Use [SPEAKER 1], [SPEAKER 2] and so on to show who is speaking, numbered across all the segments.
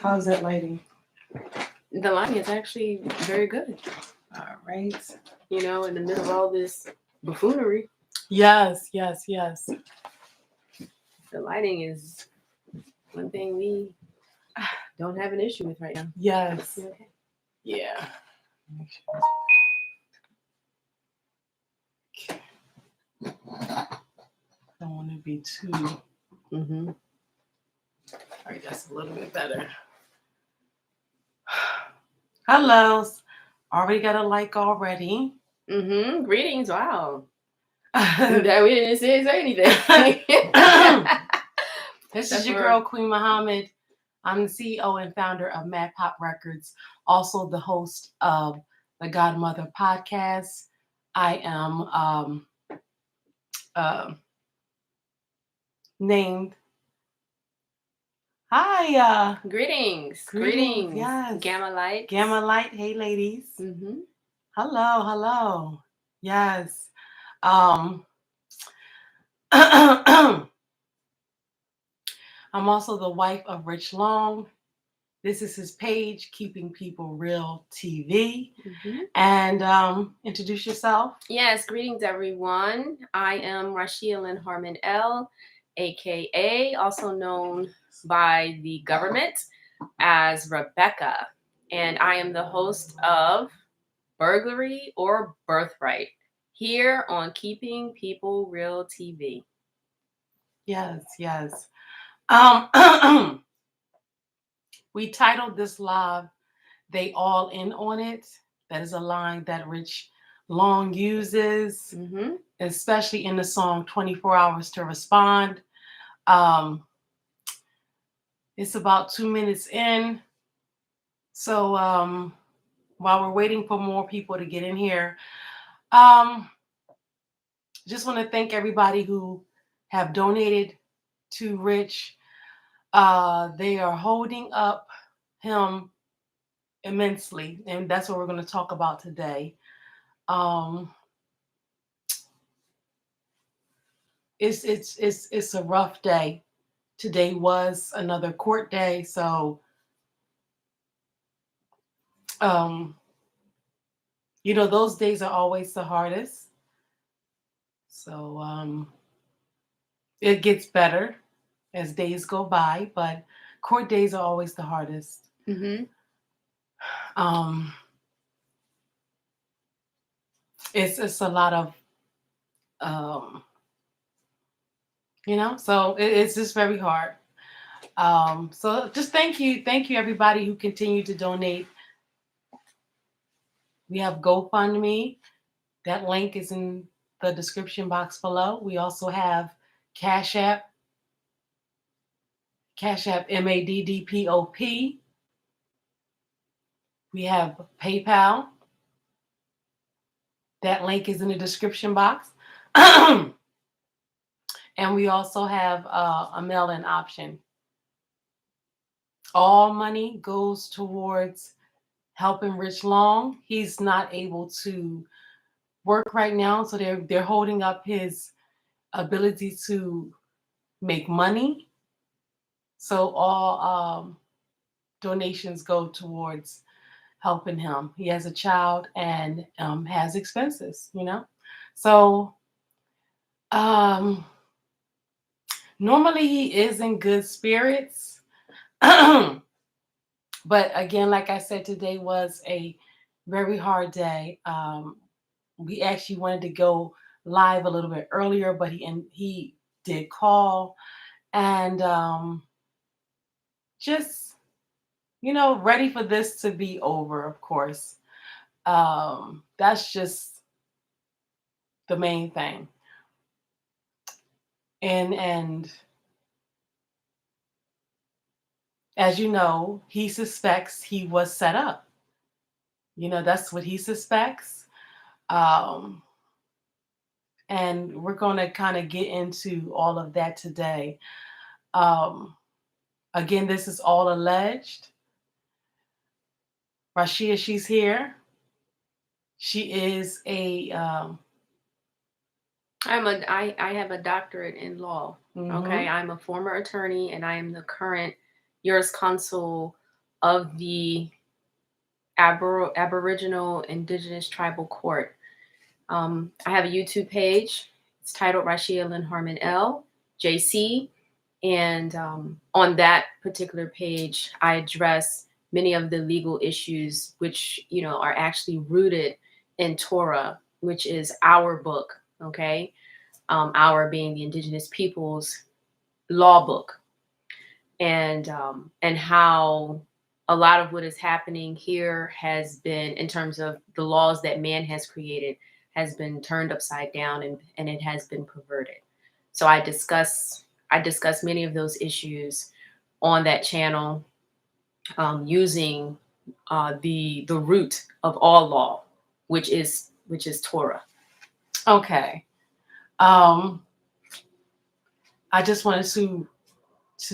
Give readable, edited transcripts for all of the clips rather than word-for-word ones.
[SPEAKER 1] How's that lighting?
[SPEAKER 2] The lighting is actually very good.
[SPEAKER 1] All right.
[SPEAKER 2] You know, in the middle of all this buffoonery.
[SPEAKER 1] Yes, yes, yes.
[SPEAKER 2] The lighting is one thing we don't have an issue with right now.
[SPEAKER 1] Yes.
[SPEAKER 2] Okay.
[SPEAKER 1] Yeah. Don't want to be too.
[SPEAKER 2] Mm-hmm.
[SPEAKER 1] All right, that's a little bit better. Hello. Already got a like already.
[SPEAKER 2] Mm-hmm. Greetings. Wow. That we didn't say anything.
[SPEAKER 1] This is your girl, Queen Muhammad. I'm the CEO and founder of Pop Records, also the host of the Godmother podcast. I am named. Hi.
[SPEAKER 2] Greetings.
[SPEAKER 1] Yes.
[SPEAKER 2] Gamma Light.
[SPEAKER 1] Gamma Light. Hey, ladies.
[SPEAKER 2] Mm-hmm.
[SPEAKER 1] Hello. Yes. I'm also the wife of Rich Long. This is his page, Keeping People Real TV.
[SPEAKER 2] Mm-hmm.
[SPEAKER 1] And introduce yourself.
[SPEAKER 2] Yes, greetings everyone. I am Rashia Lynn Harmon L, aka also known by the government as Rebecca. And I am the host of Burglary or Birthright here on Keeping People Real TV.
[SPEAKER 1] Yes. We titled this live, They All In On It. That is a line that Rich Long uses, especially in the song 24 Hours to Respond. It's about 2 minutes in. So while we're waiting for more people to get in here, just want to thank everybody who have donated to Rich. They are holding up him immensely, and that's what we're going to talk about today. It's a rough day. Today was another court day, so those days are always the hardest. So it gets better as days go by, but court days are always the hardest. It's a lot of so it's just very hard. So just thank you everybody who continue to donate. We have GoFundMe. That link is in the description box below. We also have CASHAPP, maddpop. We have PayPal. That link is in the description box. And we also have a mail-in option. All money goes towards helping Rich Long. He's not able to work right now, so they're holding up his ability to make money. So all donations go towards helping him. He has a child and has expenses, So normally he is in good spirits. But again, like I said, today was a very hard day. We actually wanted to go live a little bit earlier, but he did call, and just ready for this to be over. Of course, that's just the main thing. And as you know, he suspects he was set up. That's what he suspects. And we're going to kind of get into all of that today. Again, this is all alleged. Rashia, she's here. She is a...
[SPEAKER 2] I have a doctorate in law. Okay, I'm a former attorney, and I am the current jurisconsult of the Aboriginal Indigenous Tribal Court. I have a YouTube page. It's titled Rashia Lynn Harmon L, JC. And on that particular page, I address many of the legal issues which, are actually rooted in Torah, which is our book, okay? Our being the Indigenous people's law book. And how a lot of what is happening here has been, in terms of the laws that man has created, has been turned upside down, and it has been perverted. So I discuss many of those issues on that channel, using the root of all law, which is Torah.
[SPEAKER 1] Okay. I just wanted to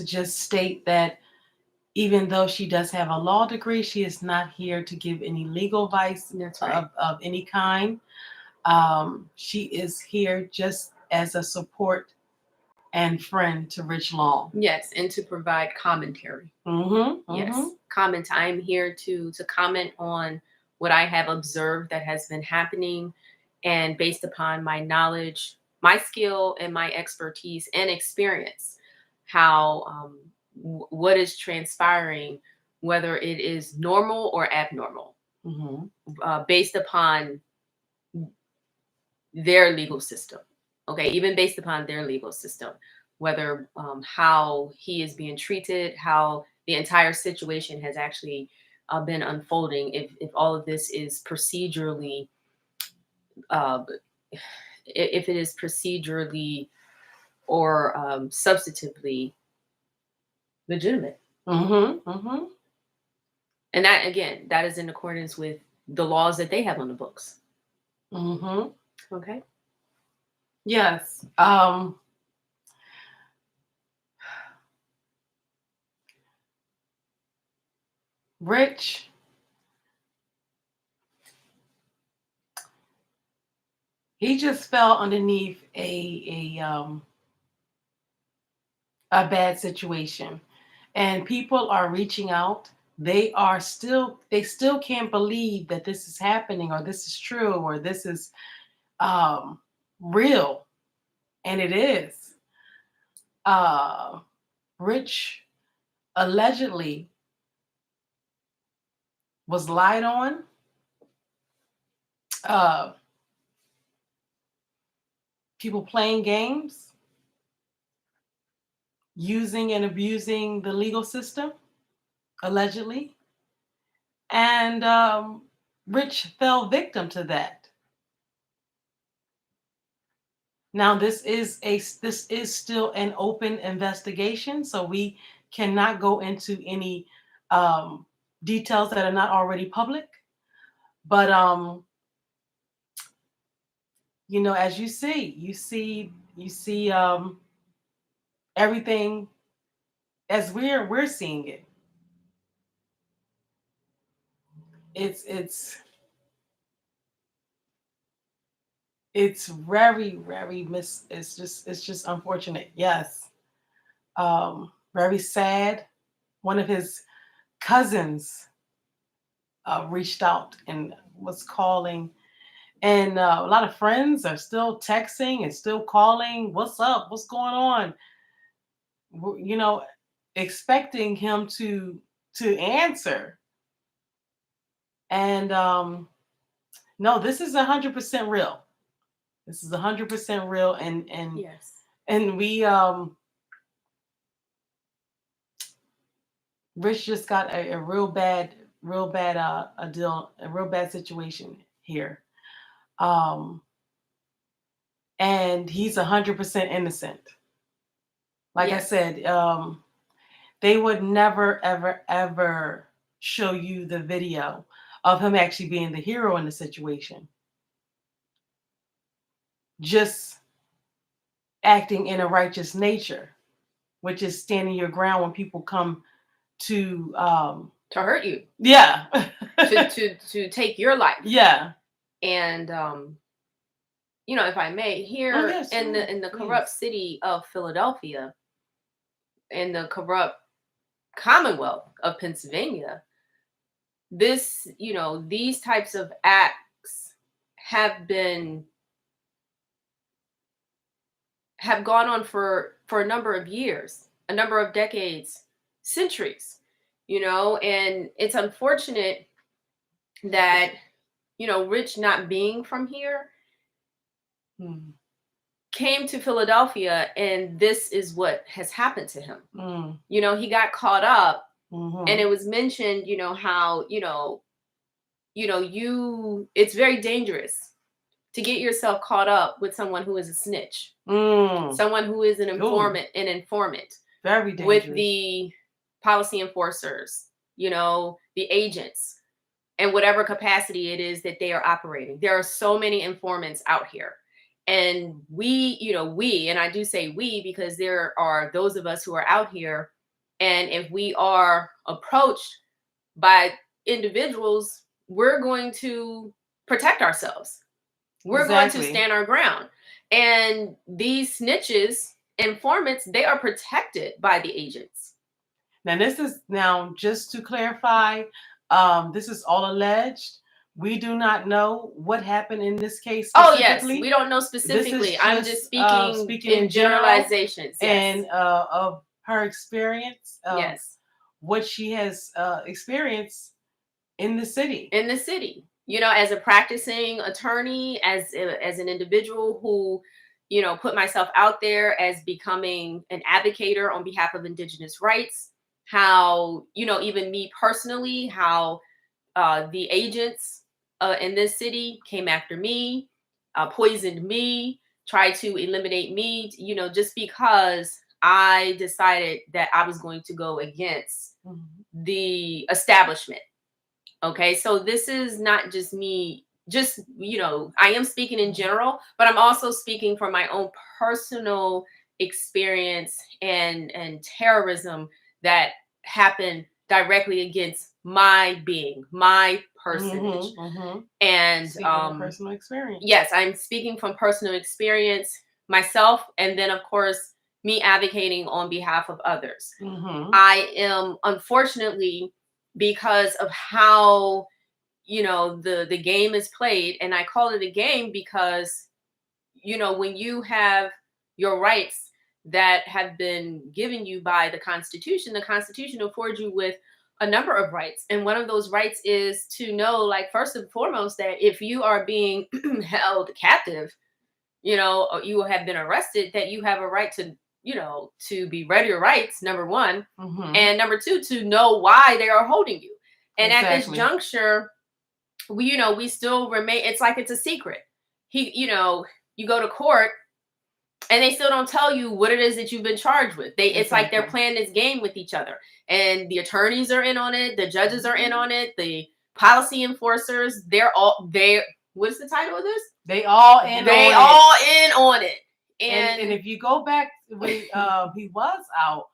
[SPEAKER 1] just state that even though she does have a law degree, she is not here to give any legal advice.
[SPEAKER 2] That's right.
[SPEAKER 1] of any kind. She is here just as a support and friend to Rich Long.
[SPEAKER 2] Yes, and to provide commentary.
[SPEAKER 1] Mm-hmm,
[SPEAKER 2] Yes,
[SPEAKER 1] mm-hmm.
[SPEAKER 2] comment. I'm here to comment on what I have observed that has been happening, and based upon my knowledge, my skill, and my expertise and experience, how what is transpiring, whether it is normal or abnormal, based upon their legal system. Okay, even based upon their legal system, whether how he is being treated, how the entire situation has actually been unfolding, if all of this is procedurally, if it is procedurally or substantively legitimate.
[SPEAKER 1] Mm-hmm, mm-hmm.
[SPEAKER 2] And that, again, that is in accordance with the laws that they have on the books.
[SPEAKER 1] Mm-hmm.
[SPEAKER 2] Okay.
[SPEAKER 1] Yes. Rich, he just fell underneath a bad situation, and people are reaching out. They still can't believe that this is happening, or this is true, or this is real, and it is. Rich allegedly was lied on. People playing games, using and abusing the legal system, allegedly. And Rich fell victim to that. Now, this is still an open investigation, so we cannot go into any details that are not already public. But as you see everything as we're seeing it. It's very, very it's just unfortunate. Yes. Very sad. One of his cousins reached out and was calling, and a lot of friends are still texting and still calling. What's up? What's going on? Expecting him to answer. And no, this is 100% real. This is 100% real, and
[SPEAKER 2] Yes.
[SPEAKER 1] and we Rich just got a real bad a deal, a real bad situation here. And he's 100% innocent. Like
[SPEAKER 2] Yes.
[SPEAKER 1] I said, they would never, ever, ever show you the video of him actually being the hero in the situation. Just acting in a righteous nature, which is standing your ground when people come to
[SPEAKER 2] hurt you.
[SPEAKER 1] Yeah.
[SPEAKER 2] to take your life.
[SPEAKER 1] Yeah.
[SPEAKER 2] And if I may, here
[SPEAKER 1] yes,
[SPEAKER 2] in the corrupt city of Philadelphia, in the corrupt Commonwealth of Pennsylvania, this, you know, these types of acts have gone on for a number of years, a number of decades, centuries, you know, and it's unfortunate that, you know, Rich, not being from here, came to Philadelphia, and this is what has happened to him. You know, he got caught up, and it was mentioned, you know, how, it's very dangerous to get yourself caught up with someone who is a snitch, someone who is an informant,
[SPEAKER 1] very dangerous,
[SPEAKER 2] with the policy enforcers, you know, the agents, and whatever capacity it is that they are operating. There are so many informants out here. And we, and I do say we because there are those of us who are out here. And if we are approached by individuals, we're going to protect ourselves. We're going to stand our ground. And these snitches, informants, they are protected by the agents.
[SPEAKER 1] Now, just to clarify, this is all alleged. We do not know what happened in this case specifically.
[SPEAKER 2] Oh, yes. We don't know specifically. I'm just speaking in generalizations.
[SPEAKER 1] Yes. And of her experience.
[SPEAKER 2] Yes.
[SPEAKER 1] What she has experienced in the city.
[SPEAKER 2] In the city. You know, as a practicing attorney, as an individual who, you know, put myself out there as becoming an advocator on behalf of Indigenous rights, how, you know, even me personally, how the agents in this city came after me, poisoned me, tried to eliminate me, you know, just because I decided that I was going to go against the establishment. Okay, so this is not just me, just, you know, I am speaking in general, but I'm also speaking from my own personal experience and terrorism that happened directly against my being, my personage. And
[SPEAKER 1] personal experience.
[SPEAKER 2] Yes, I'm speaking from personal experience myself, and then of course me advocating on behalf of others. I am, unfortunately, because of how, you know, the game is played, and I call it a game because, you know, when you have your rights that have been given you by the Constitution affords you with a number of rights. And one of those rights is to know, like, first and foremost, that if you are being held captive, you know, or you have been arrested, that you have a right to, you know, to be read your rights, number one. And number two, to know why they are holding you. And at this juncture, we still remain, it's like it's a secret. You know, you go to court and they still don't tell you what it is that you've been charged with. It's like they're playing this game with each other. And the attorneys are in on it, the judges are in on it, the policy enforcers, what is the title of this?
[SPEAKER 1] They all in
[SPEAKER 2] on it.
[SPEAKER 1] And if you go back when he was out,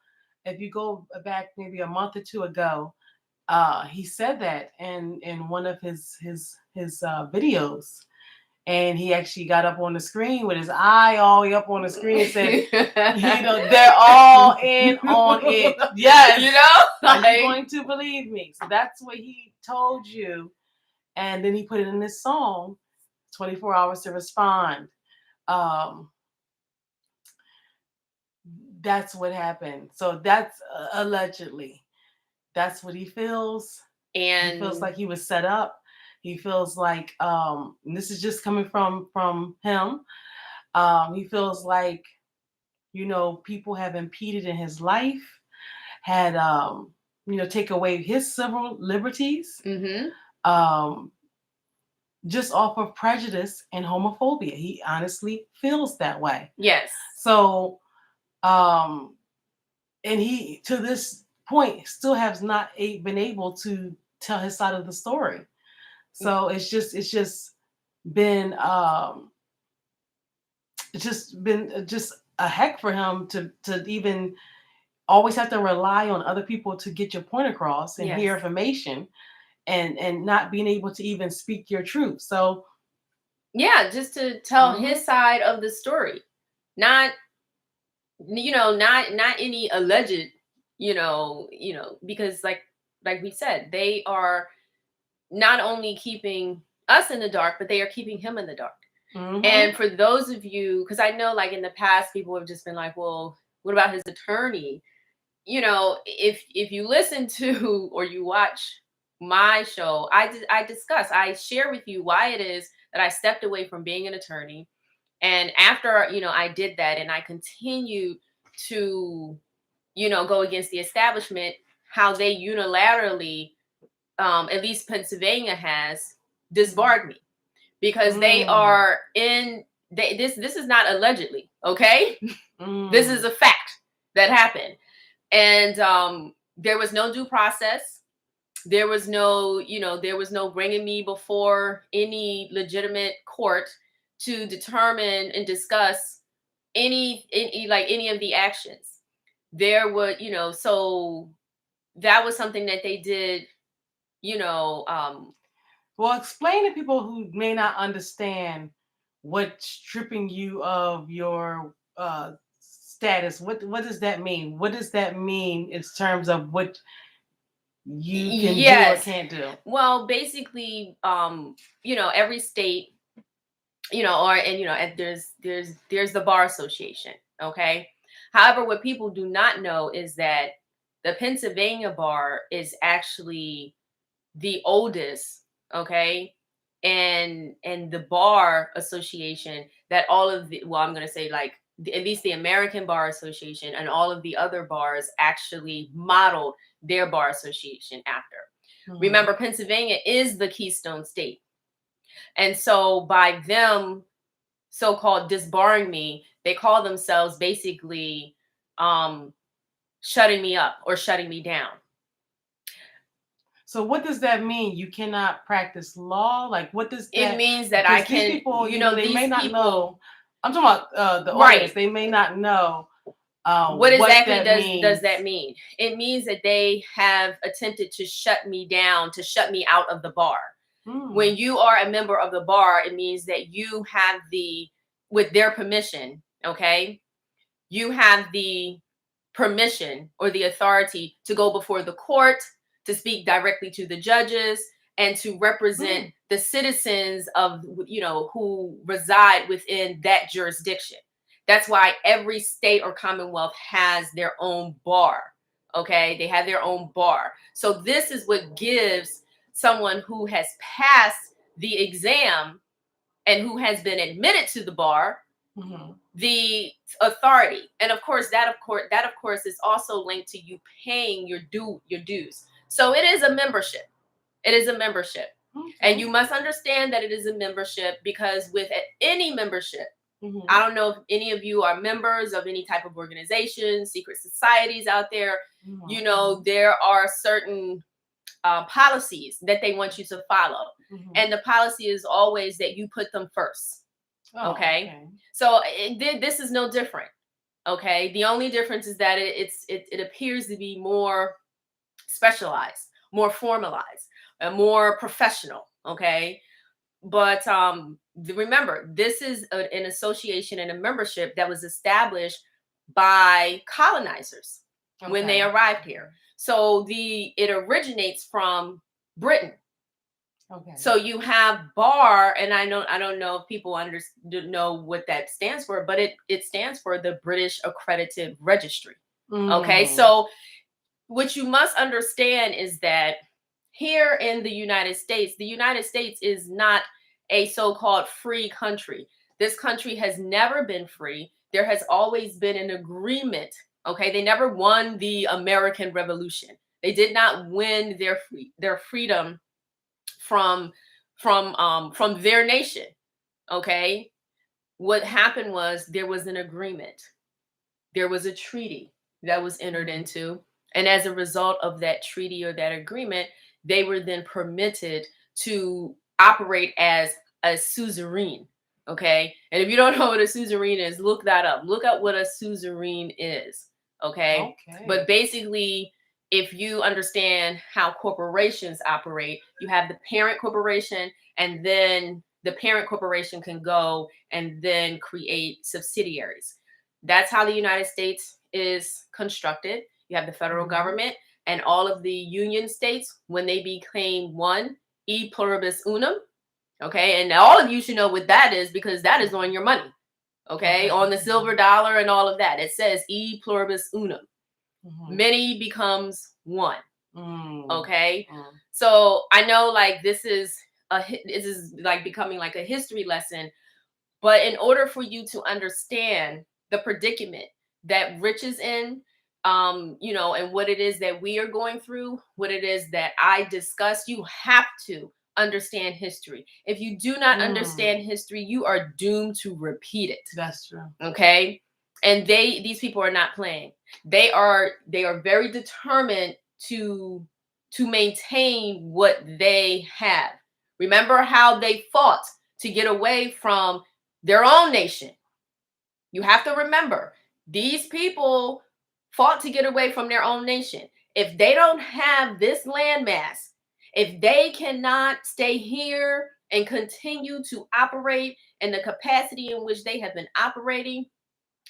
[SPEAKER 1] if you go back maybe a month or two ago, he said that in one of his videos, and he actually got up on the screen with his eye all the way up on the screen and said, you know, they're all in on it. Yes,
[SPEAKER 2] you know,
[SPEAKER 1] are you going to believe me? So that's what he told you, and then he put it in this song, 24 Hours to Respond. That's what happened. So that's allegedly. That's what he feels. And he feels like he was set up. He feels like, and this is just coming from him. He feels like, you know, people have impeded in his life, had, you know, take away his civil liberties, just off of prejudice and homophobia. He honestly feels that way.
[SPEAKER 2] Yes.
[SPEAKER 1] So, and he, to this point, still has not been able to tell his side of the story. So it's just been just a heck for him to even always have to rely on other people to get your point across and hear information, and not being able to even speak your truth. So
[SPEAKER 2] yeah, just to tell his side of the story, not, you know, not any alleged because like we said, they are not only keeping us in the dark, but they are keeping him in the dark.
[SPEAKER 1] Mm-hmm.
[SPEAKER 2] And for those of you, because I know like in the past, people have just been like, well, what about his attorney? If you listen to or you watch my show, I share with you why it is that I stepped away from being an attorney. And after, I did that and I continued to, go against the establishment, how they unilaterally, at least Pennsylvania has, disbarred me because they are this is not allegedly, okay? This is a fact that happened. And there was no due process. There was no, there was no bringing me before any legitimate court to determine and discuss any of the actions. There were, so that was something that they did,
[SPEAKER 1] Well, explain to people who may not understand what's stripping you of your status. What does that mean? What does that mean in terms of what you can do or can't do?
[SPEAKER 2] Well, basically, every state, and there's the bar association. Okay. However, what people do not know is that the Pennsylvania bar is actually the oldest, okay, and the bar association that all of the, well, I'm going to say like at least the American Bar Association and all of the other bars actually modeled their bar association after. Mm-hmm. Remember, Pennsylvania is the Keystone State. And so by them so-called disbarring me, they call themselves basically shutting me up or shutting me down.
[SPEAKER 1] So what does that mean? You cannot practice law? Like, what does that?
[SPEAKER 2] It means that I can.
[SPEAKER 1] These people, they may not know. I'm talking about the audience. They may not know.
[SPEAKER 2] What exactly does that mean? It means that they have attempted to shut me down, to shut me out of the bar. When you are a member of the bar, it means that you have with their permission, okay, you have the permission or the authority to go before the court, to speak directly to the judges, and to represent the citizens of, who reside within that jurisdiction. That's why every state or commonwealth has their own bar. Okay, they have their own bar. So this is what gives someone who has passed the exam and who has been admitted to the bar the authority. And of course that is also linked to you paying your dues. So it is a membership. It is a membership. Okay. And you must understand that it is a membership, because with any membership, I don't know if any of you are members of any type of organization, secret societies out there. There are certain policies that they want you to follow. And the policy is always that you put them first. Okay. So this is no different. Okay. The only difference is that it appears to be more specialized, more formalized, and more professional. Okay. But remember, this is an association and a membership that was established by colonizers when they arrived here. So it originates from Britain. Okay. So you have bar, and I don't know if people know what that stands for, but it stands for the British Accredited Registry. Okay. So what you must understand is that here in the United States is not a so-called free country. This country has never been free. There has always been an agreement. Okay. They never won the American Revolution. They did not win their freedom from their nation. Okay. What happened was there was an agreement. There was a treaty that was entered into. And as a result of that treaty or that agreement, they were then permitted to operate as a suzerain. Okay. And if you don't know what a suzerain is, look that up. Look up what a suzerain is. Okay. But basically, if you understand how corporations operate, you have the parent corporation, and then the parent corporation can go and then create subsidiaries. That's how the United States is constructed. you have the federal
[SPEAKER 1] Mhm.
[SPEAKER 2] government, and all of the union states, when they became one, e pluribus unum. Okay, and all of you should know what that is, because that is on your money. Okay, on the silver dollar and all of that, it says e pluribus unum.
[SPEAKER 1] Mhm.
[SPEAKER 2] Many becomes one.
[SPEAKER 1] Mm.
[SPEAKER 2] Okay,
[SPEAKER 1] Mm.
[SPEAKER 2] so I know like this is like becoming like a history lesson, but in order for you to understand the predicament that Rich is in, you know, and what it is that we are going through, what it is that I discuss, you have to understand history. If you do not understand history, you are doomed to repeat it.
[SPEAKER 1] That's true.
[SPEAKER 2] Okay, and these people are not playing. They are very determined to maintain what they have. Remember how they fought to get away from their own nation. You have to remember, these people fought to get away from their own nation. If they don't have this landmass, if they cannot stay here and continue to operate in the capacity in which they have been operating,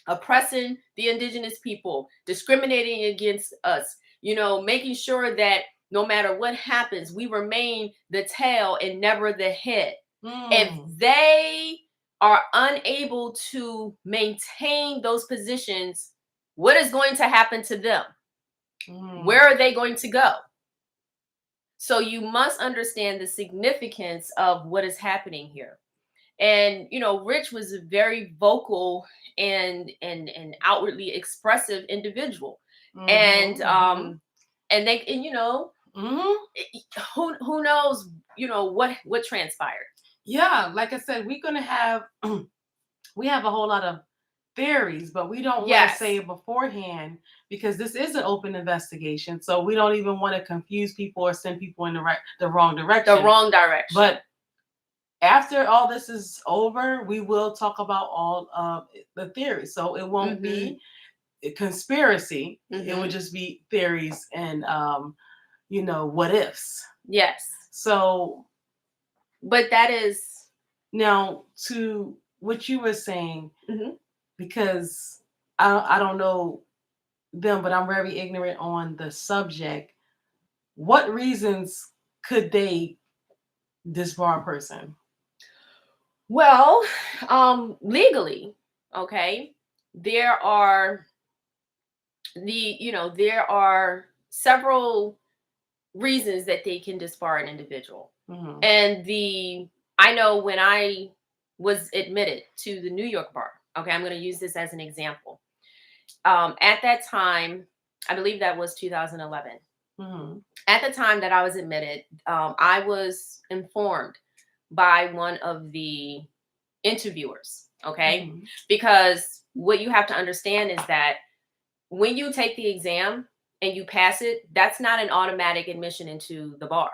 [SPEAKER 2] oppressing the indigenous people, discriminating against us, you know, making sure that no matter what happens, we remain the tail and never the head. If they are unable to maintain those positions, what is going to happen to them? Where are they going to go? So you must understand the significance of what is happening here. And you know, Rich was a very vocal and outwardly expressive individual. And you know, who knows, you know, what transpired.
[SPEAKER 1] Yeah, like I said, we're gonna have we have a whole lot of theories, but we don't want to say it beforehand because this is an open investigation. So we don't even want to confuse people or send people in the wrong direction.
[SPEAKER 2] The wrong direction.
[SPEAKER 1] But after all this is over, we will talk about all of the theories. So it won't be a conspiracy. It would just be theories and you know, what ifs.
[SPEAKER 2] Yes.
[SPEAKER 1] So,
[SPEAKER 2] but that is
[SPEAKER 1] now to what you were saying, because I don't know them, but I'm very ignorant on the subject. What reasons could they disbar a person?
[SPEAKER 2] Well, legally, okay, there are there are several reasons that they can disbar an individual. And I know when I was admitted to the New York bar, okay, I'm going to use this as an example. At that time, I believe that was 2011. At the time that I was admitted, I was informed by one of the interviewers, okay? Because what you have to understand is that when you take the exam and you pass it, that's not an automatic admission into the bar.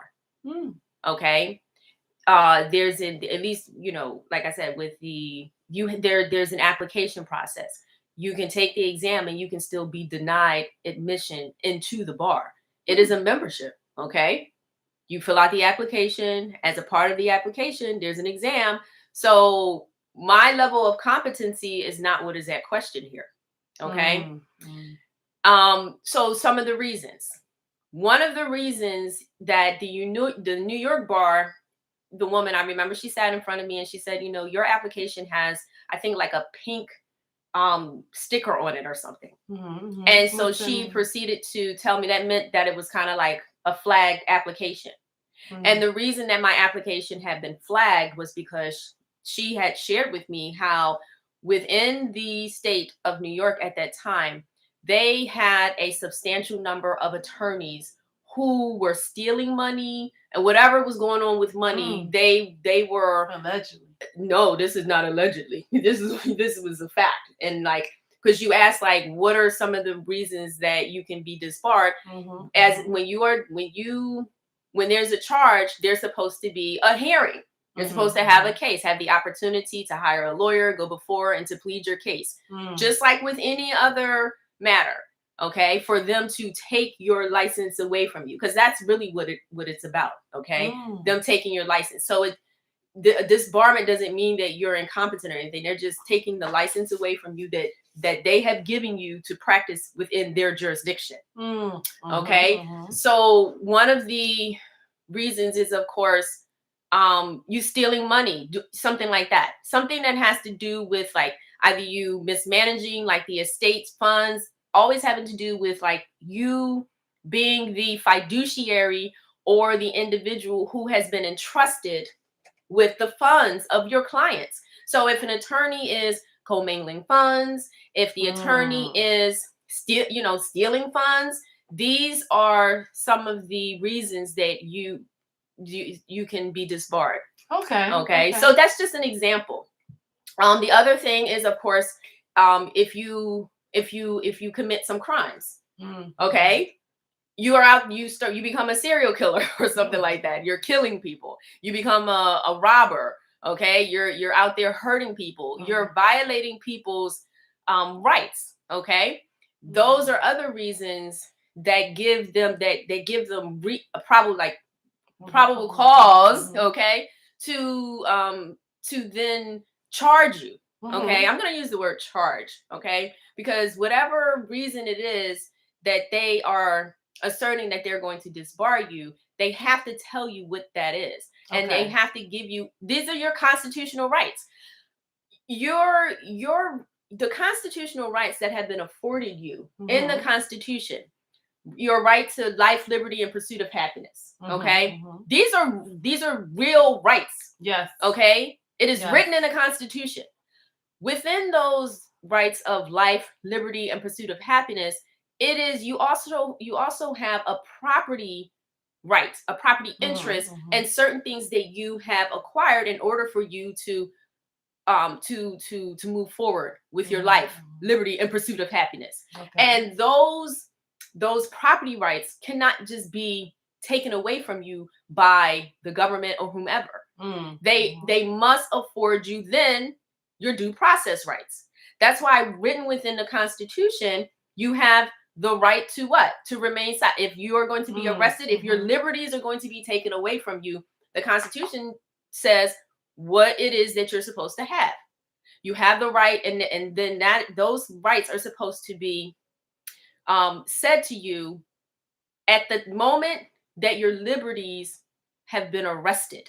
[SPEAKER 2] Okay? There's at least, you know, like I said, with there's an application process. You can take the exam and you can still be denied admission into the bar. It is a membership, okay? You fill out the application. As a part of the application, there's an exam. So my level of competency is not what is at question here, okay? So some of the reasons. One of the reasons that the New York bar, the woman, I remember she sat in front of me and she said, you know, your application has, I think, like a pink sticker on it or something. And so she proceeded to tell me that meant that it was kind of like a flagged application. And the reason that my application had been flagged was because she had shared with me how within the state of New York at that time, they had a substantial number of attorneys who were stealing money and whatever was going on with money. They were
[SPEAKER 1] allegedly.
[SPEAKER 2] No, this is not allegedly. This was a fact. And like, because you asked like, what are some of the reasons that you can be disbarred? As when there's a charge, there's supposed to be a hearing. You're supposed to have a case, have the opportunity to hire a lawyer, go before and to plead your case. Just like with any other matter, okay, for them to take your license away from you, because that's really what it's about, okay? Them taking your license. So disbarment doesn't mean that you're incompetent or anything. They're just taking the license away from you that they have given you to practice within their jurisdiction. Okay. So one of the reasons is, of course, you stealing money, something like that. Something that has to do with like either you mismanaging like the estate's funds, always having to do with like you being the fiduciary or the individual who has been entrusted with the funds of your clients. So if an attorney is commingling funds, if the attorney is stealing funds, these are some of the reasons that you can be disbarred. Okay. So that's just an example. The other thing is, of course, if you commit some crimes, okay, you are out, you become a serial killer or something like that. You're killing people. You become a robber. Okay, you're out there hurting people. You're violating people's rights. Okay, those are other reasons that give them probable cause. Okay, to then charge you. Okay, I'm gonna use the word charge. Okay, because whatever reason it is that they are asserting that they're going to disbar you, they have to tell you what that is. And they have to give you, these are your constitutional rights. The constitutional rights that have been afforded you in the Constitution, your right to life, liberty, and pursuit of happiness. Okay. These are real rights. Yes. Okay. It is written in the Constitution. Within those rights of life, liberty, and pursuit of happiness, it is you also have a property right, a property interest, and certain things that you have acquired in order for you to move forward with your life, liberty, and pursuit of happiness. And those property rights cannot just be taken away from you by the government or whomever. They must afford you then your due process rights. That's why written within the Constitution, you have the right to what? To remain silent. If you are going to be arrested, if your liberties are going to be taken away from you, the Constitution says what it is that you're supposed to have. You have the right, and then those rights are supposed to be said to you at the moment that your liberties have been arrested.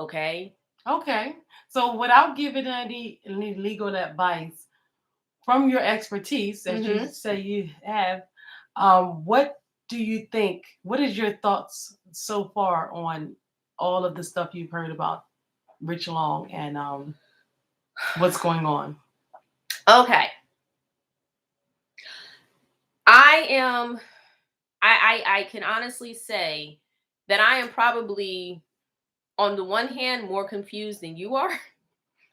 [SPEAKER 2] Okay.
[SPEAKER 1] Okay. So without giving any legal advice, from your expertise that you say you have, what do you think? What is your thoughts so far on all of the stuff you've heard about Rich Long and what's going on?
[SPEAKER 2] Okay. I can honestly say that I am probably, on the one hand, more confused than you are,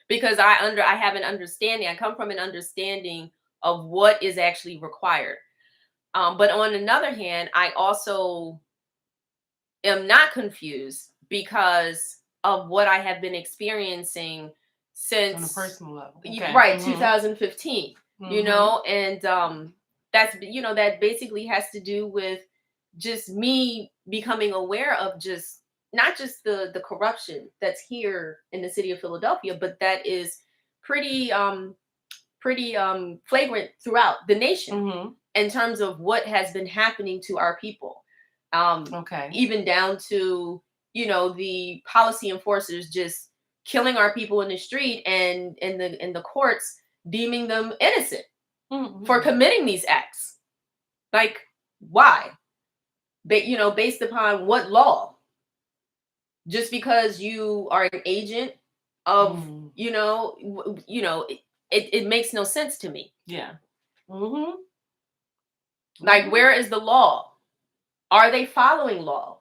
[SPEAKER 2] because I have an understanding. I come from an understanding of what is actually required. But on another hand, I also am not confused because of what I have been experiencing since,
[SPEAKER 1] on a personal level,
[SPEAKER 2] right? 2015. You know, and that's that basically has to do with just me becoming aware of just not just the corruption that's here in the city of Philadelphia, but that is pretty flagrant throughout the nation in terms of what has been happening to our people. Even down to the policy enforcers just killing our people in the street, and in the courts deeming them innocent for committing these acts. Like, why? But based upon what law? Just because you are an agent of it makes no sense to me. Yeah. Like, where is the law? Are they following law?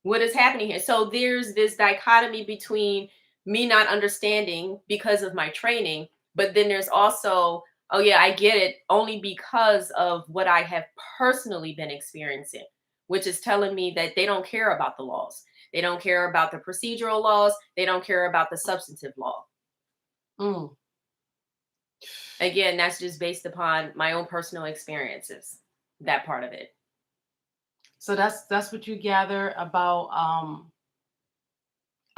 [SPEAKER 2] What is happening here? So there's this dichotomy between me not understanding because of my training, but then there's also, oh yeah, I get it, only because of what I have personally been experiencing, which is telling me that they don't care about the laws. They don't care about the procedural laws. They don't care about the substantive law. Again, that's just based upon my own personal experiences, that part of it.
[SPEAKER 1] So that's what you gather about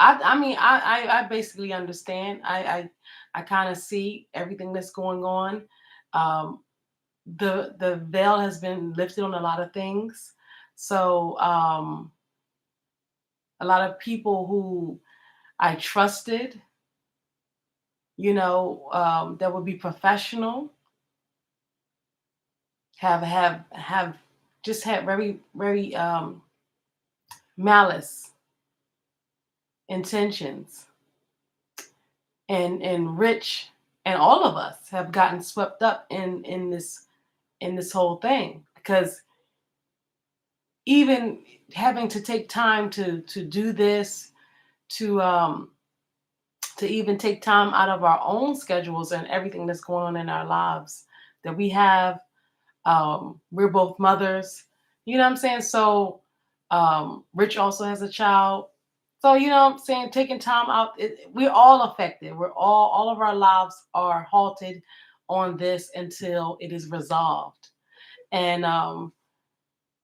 [SPEAKER 1] I mean, I basically understand. I kind of see everything that's going on. Um, the veil has been lifted on a lot of things. So a lot of people who I trusted, that would be professional, have just had very very malice intentions, and Rich and all of us have gotten swept up in this whole thing, because even having to take time to do this, to even take time out of our own schedules and everything that's going on in our lives that we have. We're both mothers, you know what I'm saying? So Rich also has a child. So, you know what I'm saying, taking time out, we're all affected. We're all of our lives are halted on this until it is resolved. And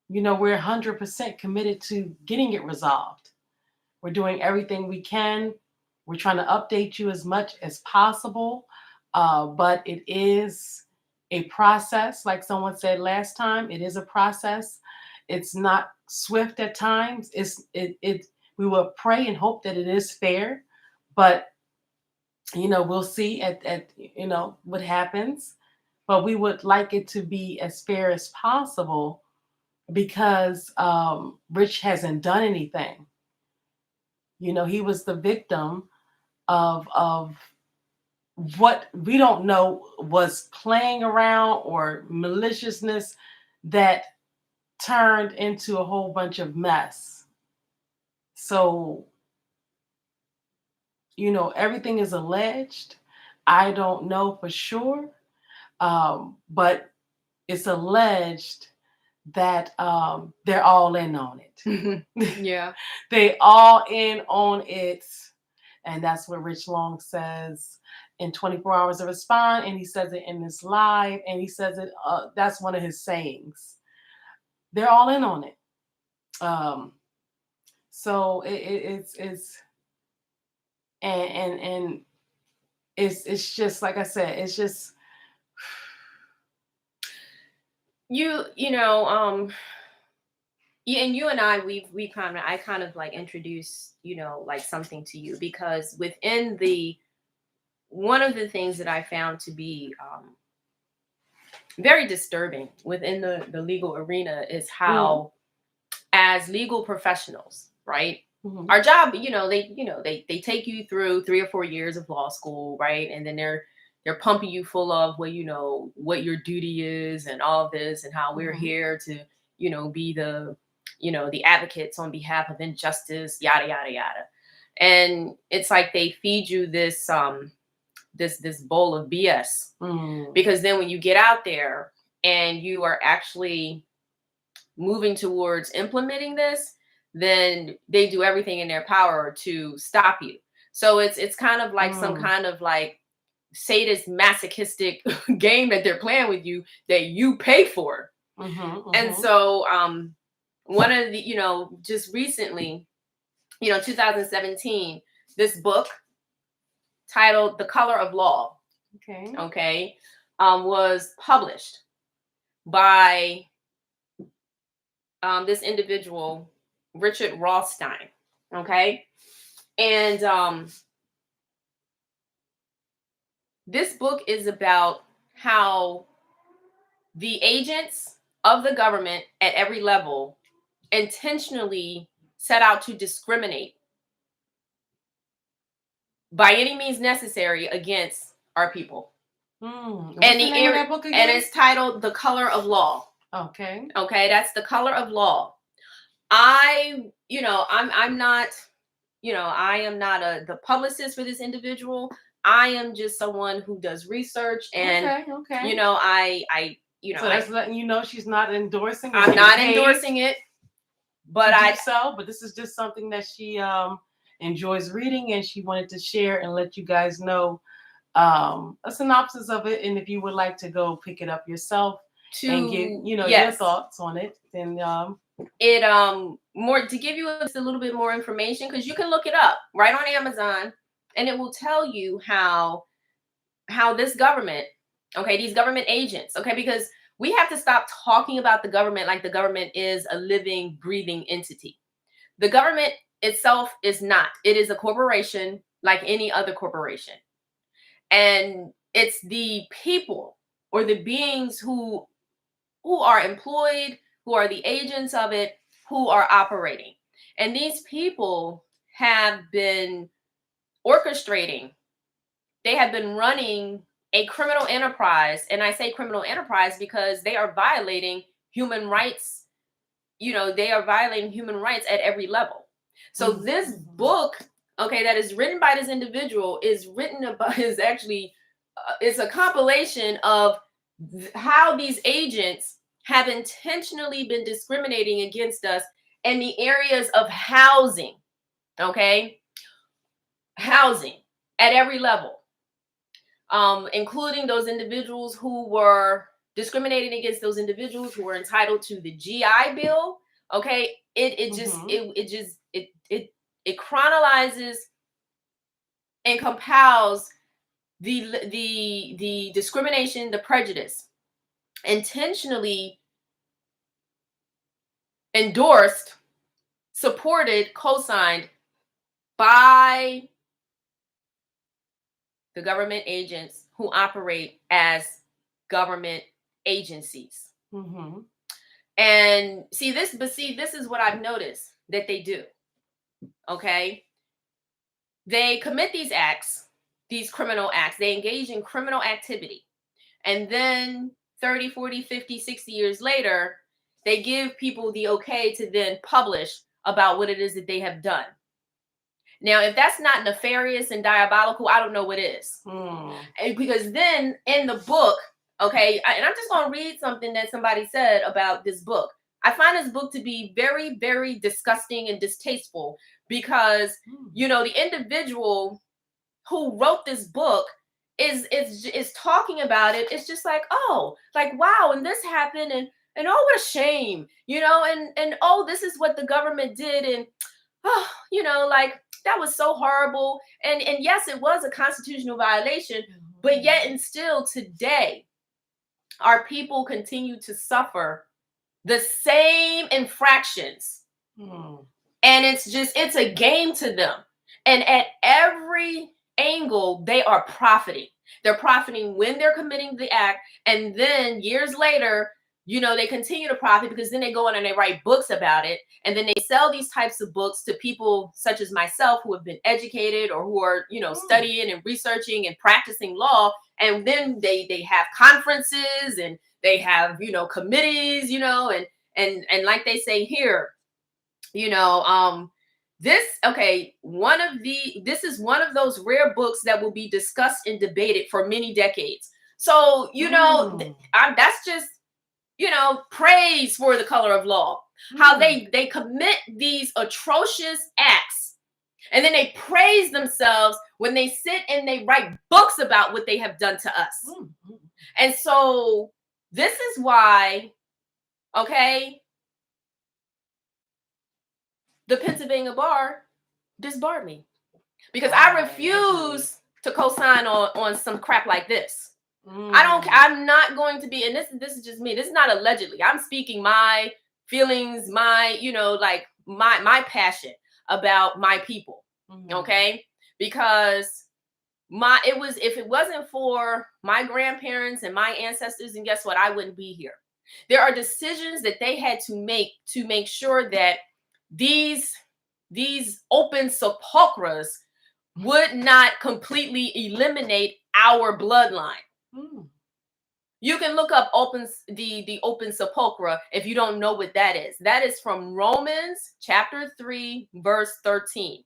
[SPEAKER 1] we're 100% committed to getting it resolved. We're doing everything we can. We're trying to update you as much as possible, but it is a process. Like someone said last time, it is a process. It's not swift at times. We will pray and hope that it is fair, but we'll see at what happens. But we would like it to be as fair as possible, because Rich hasn't done anything. He was the victim of what we don't know was playing around or maliciousness that turned into a whole bunch of mess. So, everything is alleged. I don't know for sure, but it's alleged that they're all in on it.
[SPEAKER 2] Yeah.
[SPEAKER 1] They all in on it. And that's what Rich Long says in 24 Hours to Respond. And he says it in this live. And he says it, that's one of his sayings. They're all in on it. So it's and it's just, like I said, it's just,
[SPEAKER 2] you know, yeah, and you and I, I kind of like introduced, like something to you, because within one of the things that I found to be very disturbing within the legal arena is how, as legal professionals, right?
[SPEAKER 1] Mhm.
[SPEAKER 2] Our job, they take you through 3 or 4 years of law school, right? And then they're pumping you full of what your duty is and all of this, and how we're here to, be the advocates on behalf of injustice, yada yada yada. And it's like they feed you this this bowl of BS, because then when you get out there and you are actually moving towards implementing this, then they do everything in their power to stop you. So it's kind of like some kind of like sadist masochistic game that they're playing with you, that you pay for. And so one of the, just recently, 2017, this book titled The Color of Law, okay, was published by this individual, Richard Rothstein, okay? And this book is about how the agents of the government at every level intentionally set out to discriminate by any means necessary against our people.
[SPEAKER 1] What's the name of that book again?
[SPEAKER 2] And it's titled The Color of Law.
[SPEAKER 1] Okay,
[SPEAKER 2] that's The Color of Law. I'm not, I am not the publicist for this individual. I am just someone who does research, and
[SPEAKER 1] okay.
[SPEAKER 2] so
[SPEAKER 1] that's letting you know she's not endorsing.
[SPEAKER 2] I'm not endorsing it, but
[SPEAKER 1] but this is just something that she enjoys reading, and she wanted to share and let you guys know a synopsis of it. And if you would like to go pick it up yourself and get your thoughts on it, then
[SPEAKER 2] it more to give you just a little bit more information, because you can look it up right on Amazon, and it will tell you how this government, okay, these government agents, okay, because we have to stop talking about the government like the government is a living, breathing entity. The government itself is not. It is a corporation like any other corporation. And it's the people or the beings who are employed, who are the agents of it, who are operating. And these people have been orchestrating, they have been running a criminal enterprise. And I say criminal enterprise because they are violating human rights. You know, they are violating human rights at every level. So this book, okay, that is written by this individual is written about, is actually, it's a compilation of how these agents have intentionally been discriminating against us in the areas of housing, okay? Housing at every level, including those individuals who were discriminating against those individuals who were entitled to the GI Bill, okay? It chronologizes and compiles the discrimination, the prejudice, intentionally endorsed, supported, co-signed by the government agents who operate as government agencies. And see this is what I've noticed that they do. Okay, they commit these acts, these criminal acts, they engage in criminal activity, and then 30, 40, 50, 60 years later, they give people the okay to then publish about what it is that they have done. Now, if that's not nefarious and diabolical, I don't know what is. Because then in the book, okay, and I'm just going to read something that somebody said about this book. I find this book to be very, very disgusting and distasteful because, you know, the individual who wrote this book is talking about it. It's just like, oh, like, wow, and this happened, and oh, what a shame, you know, and oh, this is what the government did, and oh, you know, like, that was so horrible. And yes, it was a constitutional violation, but yet and still today, our people continue to suffer the same infractions. And it's a game to them. And at every angle, they are profiting. They're profiting when they're committing the act. And then years later, you know, they continue to profit because then they go on and they write books about it. And then they sell these types of books to people such as myself who have been educated or who are, you know, studying and researching and practicing law. And then they have conferences and they have, you know, committees, you know, and like they say here, you know, this is one of those rare books that will be discussed and debated for many decades. So, you know, that's just, you know, praise for the color of law. How they commit these atrocious acts, and then they praise themselves when they sit and they write books about what they have done to us. And so this is why, okay, the Pennsylvania bar disbarred me, because I refuse to co-sign on some crap like this. I'm not going to be, and this is just me. This is not allegedly. I'm speaking my feelings, my, you know, like my passion about my people. Okay? Because if it wasn't for my grandparents and my ancestors, and guess what? I wouldn't be here. There are decisions that they had to make sure that these open sepulchres would not completely eliminate our bloodline. You can look up the open sepulchre if you don't know what that is. That is from Romans chapter 3, verse 13.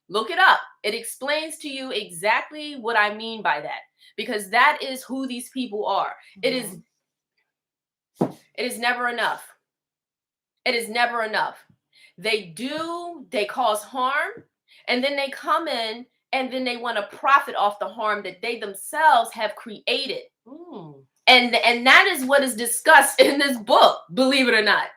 [SPEAKER 2] Look it up. It explains to you exactly what I mean by that, because that is who these people are. It is never enough. It is never enough. They cause harm, and then they come in and then they want to profit off the harm that they themselves have created. And that is what is discussed in this book, believe it or not.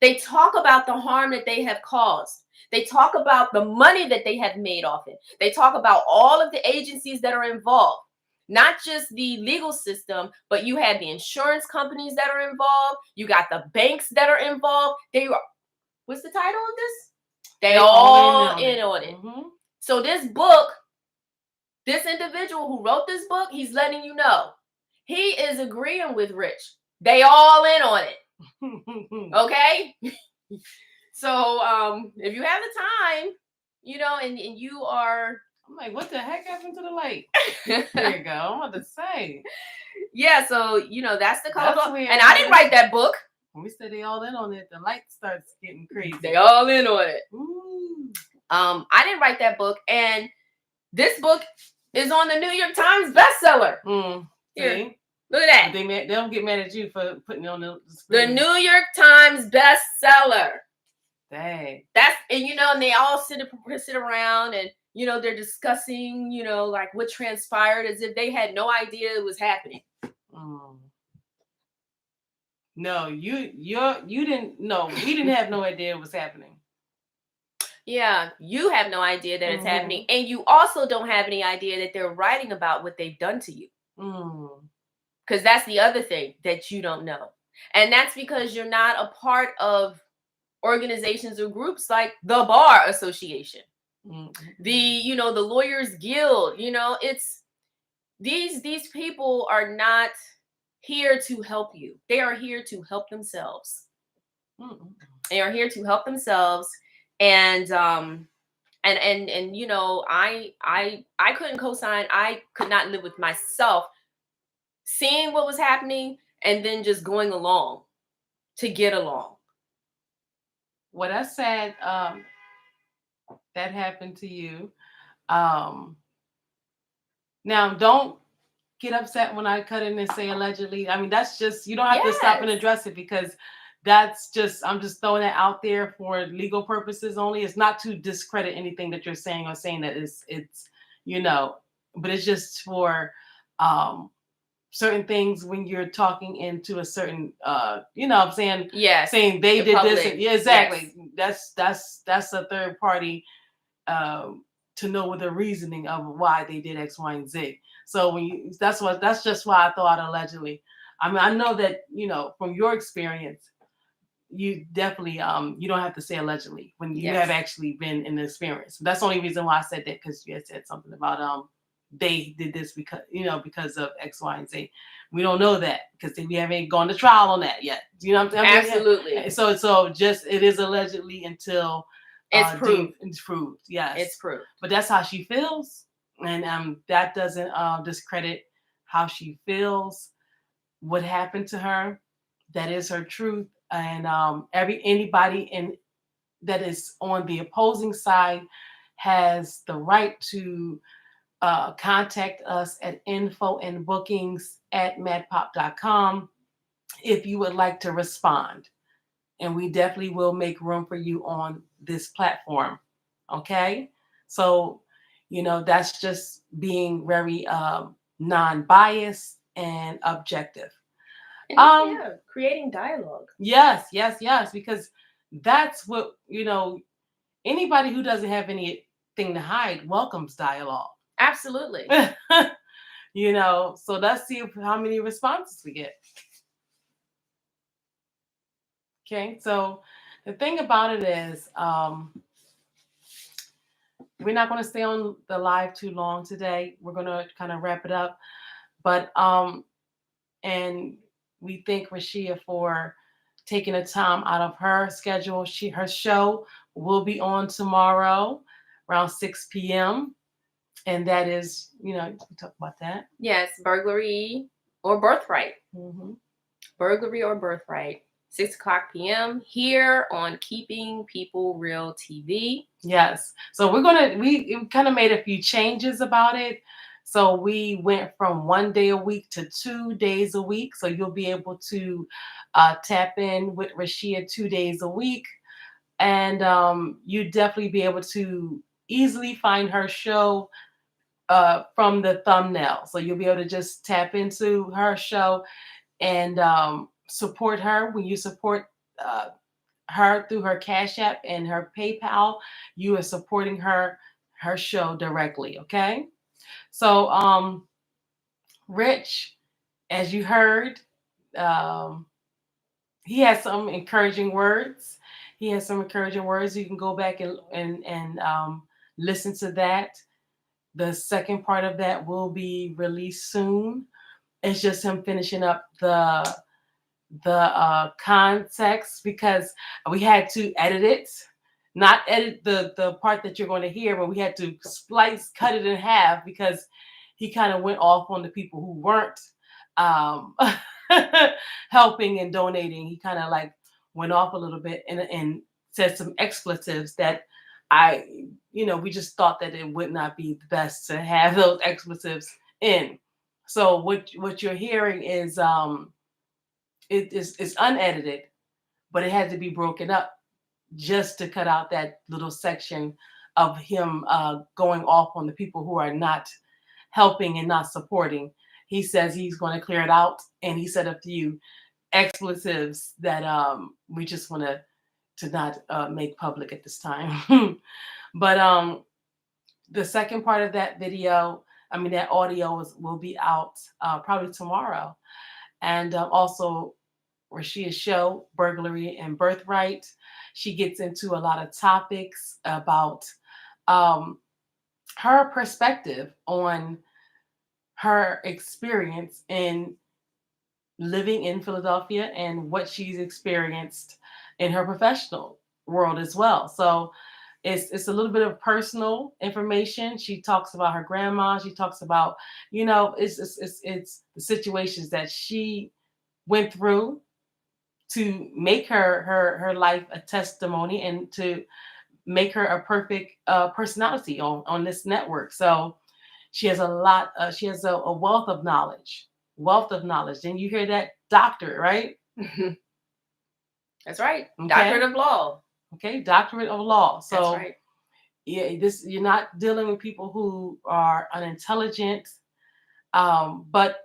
[SPEAKER 2] They talk about the harm that they have caused. They talk about the money that they have made off it. They talk about all of the agencies that are involved, not just the legal system, but you have the insurance companies that are involved. You got the banks that are involved. They are, what's the title of this? They all in on it.
[SPEAKER 1] Mm-hmm.
[SPEAKER 2] So this book, this individual who wrote this book, he's letting you know he is agreeing with Rich. They all in on it. Okay? So if you have the time, and you are,
[SPEAKER 1] I'm like, what the heck happened to the light? There you go. I'm about to say.
[SPEAKER 2] Yeah, so that's the color book.
[SPEAKER 1] weird.
[SPEAKER 2] And I didn't write that book.
[SPEAKER 1] When we said they all in on it, the light starts getting crazy.
[SPEAKER 2] They all in on it.
[SPEAKER 1] Ooh.
[SPEAKER 2] I didn't write that book, and this book is on the New York Times bestseller. Here,
[SPEAKER 1] See?
[SPEAKER 2] look at that.
[SPEAKER 1] They don't get mad at you for putting it on the
[SPEAKER 2] The
[SPEAKER 1] screen.
[SPEAKER 2] New York Times bestseller.
[SPEAKER 1] Dang.
[SPEAKER 2] And they all sit around and they're discussing like what transpired as if they had no idea it was happening.
[SPEAKER 1] No, you didn't. No, we didn't have no idea it was happening.
[SPEAKER 2] Yeah, you have no idea that it's happening, and you also don't have any idea that they're writing about what they've done to you. Because that's the other thing that you don't know, and that's because you're not a part of organizations or groups like the Bar Association, the the Lawyers Guild. It's these people are not here to help you. They are here to help themselves. They are here to help themselves. And I couldn't co-sign. I could not live with myself seeing what was happening and then just going along to get along.
[SPEAKER 1] Well, that's sad. That happened to you. Now, don't get upset when I cut in and say allegedly. I mean, that's just, you don't have to stop and address it, because that's just, I'm just throwing it out there for legal purposes only. It's not to discredit anything that you're saying or saying that it's but it's just for certain things when you're talking into a certain I'm saying, saying they did public. This. Yeah, exactly. Yes. That's a third party to know what the reasoning of why they did X, Y, and Z. So that's just why I thought allegedly. I mean, I know that, from your experience, you definitely you don't have to say allegedly when you have actually been in the experience. That's the only reason why I said that, because you had said something about they did this because of X, Y, and Z. We don't know that because we haven't gone to trial on that yet. You know what I'm saying?
[SPEAKER 2] Absolutely.
[SPEAKER 1] So just, it is allegedly until
[SPEAKER 2] it's proved.
[SPEAKER 1] It's proved. Yes,
[SPEAKER 2] it's proved.
[SPEAKER 1] But that's how she feels, and that doesn't discredit how she feels. What happened to her? That is her truth, and anybody that is on the opposing side has the right to contact us at infoandbookings@maddpop.com if you would like to respond, and we definitely will make room for you on this platform. Okay, so that's just being very non-biased and objective.
[SPEAKER 2] And creating dialogue.
[SPEAKER 1] Yes, because that's what anybody who doesn't have anything to hide welcomes dialogue.
[SPEAKER 2] Absolutely.
[SPEAKER 1] So let's see how many responses we get. Okay, so the thing about it is, we're not going to stay on the live too long today. We're going to kind of wrap it up, but and we thank Rashia for taking the time out of her schedule. Her show will be on tomorrow around 6 p.m. And that is, we talk about that.
[SPEAKER 2] Yes, burglary or birthright.
[SPEAKER 1] Mm-hmm.
[SPEAKER 2] Burglary or birthright. 6:00 p.m. here on Keeping People Real TV.
[SPEAKER 1] Yes. So we kind of made a few changes about it. So we went from 1 day a week to 2 days a week. So you'll be able to tap in with Rashia 2 days a week. And you definitely be able to easily find her show from the thumbnail. So you'll be able to just tap into her show and support her. When you support her through her Cash App and her PayPal, you are supporting her show directly. Okay. So Rich, as you heard, um, he has some encouraging words. He has some encouraging words. You can go back and listen to that. The second part of that will be released soon. It's just him finishing up the context because we had to edit it, not edit the part that you're going to hear, but we had to cut it in half because he kind of went off on the people who weren't um, helping and donating. He kind of like went off a little bit and said some expletives that I, we just thought that it would not be the best to have those expletives in. So what you're hearing is it's unedited, but it had to be broken up just to cut out that little section of him going off on the people who are not helping and not supporting. He says he's going to clear it out, and he said a few expletives that we just want to not make public at this time. But the second part of that video, that audio will be out probably tomorrow. And also Rashia's show, Burglary and Birthright. She gets into a lot of topics about um, her perspective on her experience in living in Philadelphia and what she's experienced in her professional world as well. So it's a little bit of personal information. She talks about her grandma. She talks about, it's the situations that she went through to make her life a testimony and to make her a perfect personality on this network. So she has a lot. She has a wealth of knowledge. And you hear that, doctorate, right?
[SPEAKER 2] That's right.
[SPEAKER 1] Okay.
[SPEAKER 2] Doctorate of law.
[SPEAKER 1] Okay, doctorate of law. So
[SPEAKER 2] that's right.
[SPEAKER 1] Yeah, you're not dealing with people who are unintelligent, but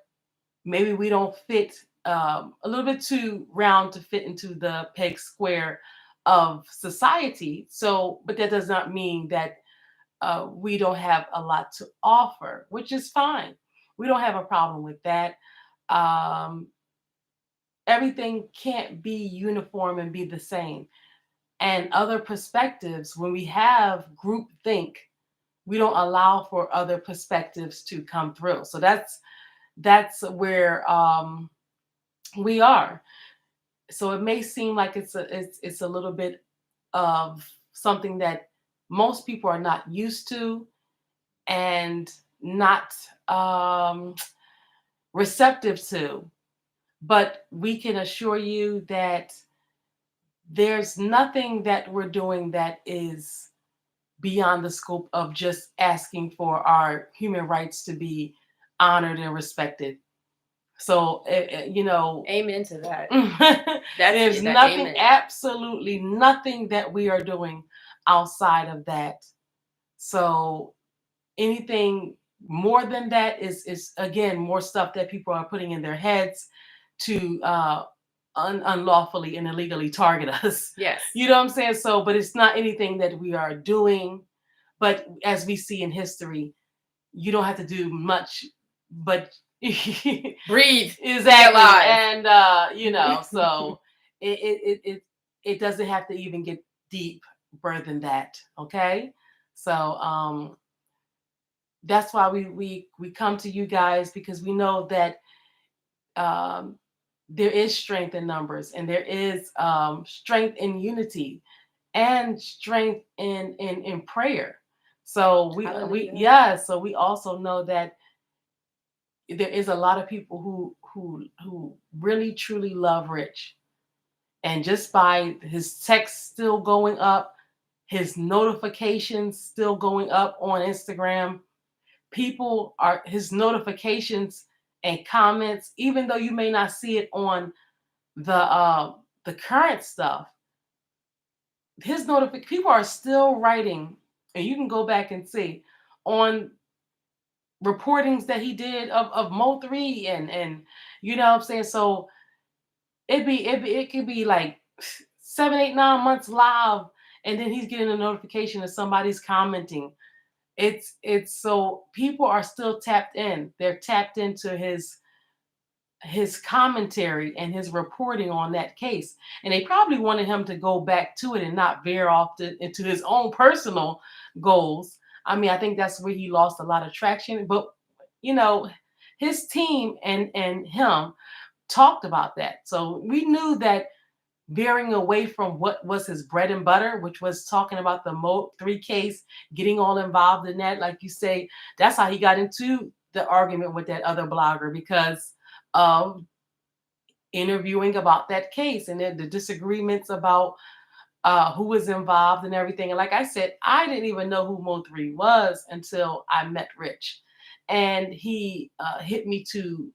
[SPEAKER 1] maybe we don't fit a little bit too round to fit into the peg square of society. So, but that does not mean that we don't have a lot to offer, which is fine. We don't have a problem with that. Um, Everything can't be uniform and be the same. And other perspectives, when we have group think, we don't allow for other perspectives to come through. So that's where we are. So it may seem like it's a little bit of something that most people are not used to and not receptive to. But we can assure you that there's nothing that we're doing that is beyond the scope of just asking for our human rights to be honored and respected. So,
[SPEAKER 2] amen to that.
[SPEAKER 1] There's nothing, amen. Absolutely nothing that we are doing outside of that. So anything more than that is again more stuff that people are putting in their heads to unlawfully and illegally target us.
[SPEAKER 2] Yes.
[SPEAKER 1] You know what I'm saying? So, but it's not anything that we are doing. But as we see in history, you don't have to do much but
[SPEAKER 2] breathe.
[SPEAKER 1] Exactly. And so it doesn't have to even get deeper than that. Okay. So that's why we come to you guys, because we know that there is strength in numbers, and there is strength in unity, and strength in prayer. So so we also know that there is a lot of people who really truly love Rich, and just by his text still going up, his notifications still going up on Instagram, his notifications and comments, even though you may not see it on the current stuff, people are still writing, and you can go back and see on reportings that he did of Mo3 and you know what I'm saying. So it could be like 7, 8, 9 months live, and then he's getting a notification that somebody's commenting. It's so people are still tapped in. They're tapped into his commentary and his reporting on that case. And they probably wanted him to go back to it and not veer off into his own personal goals. I mean, I think that's where he lost a lot of traction. But you know, his team and him talked about that. So we knew that veering away from what was his bread and butter, which was talking about the Mo3 case, getting all involved in that, like you say, that's how he got into the argument with that other blogger because of interviewing about that case and then the disagreements about who was involved and everything. And like I said, I didn't even know who Mo3 was until I met Rich, and he hit me to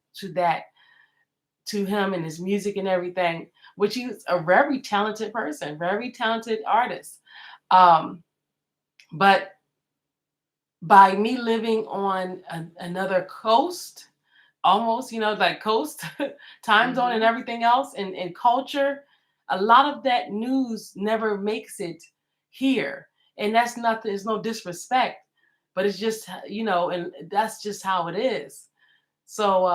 [SPEAKER 1] to him and his music and everything, which he's a very talented person, very talented artist. Um, but by me living on another coast, almost, like coast, time zone and
[SPEAKER 2] Mm-hmm.
[SPEAKER 1] everything else, and culture, a lot of that news never makes it here. And that's nothing, it's no disrespect, but it's just, and that's just how it is. So,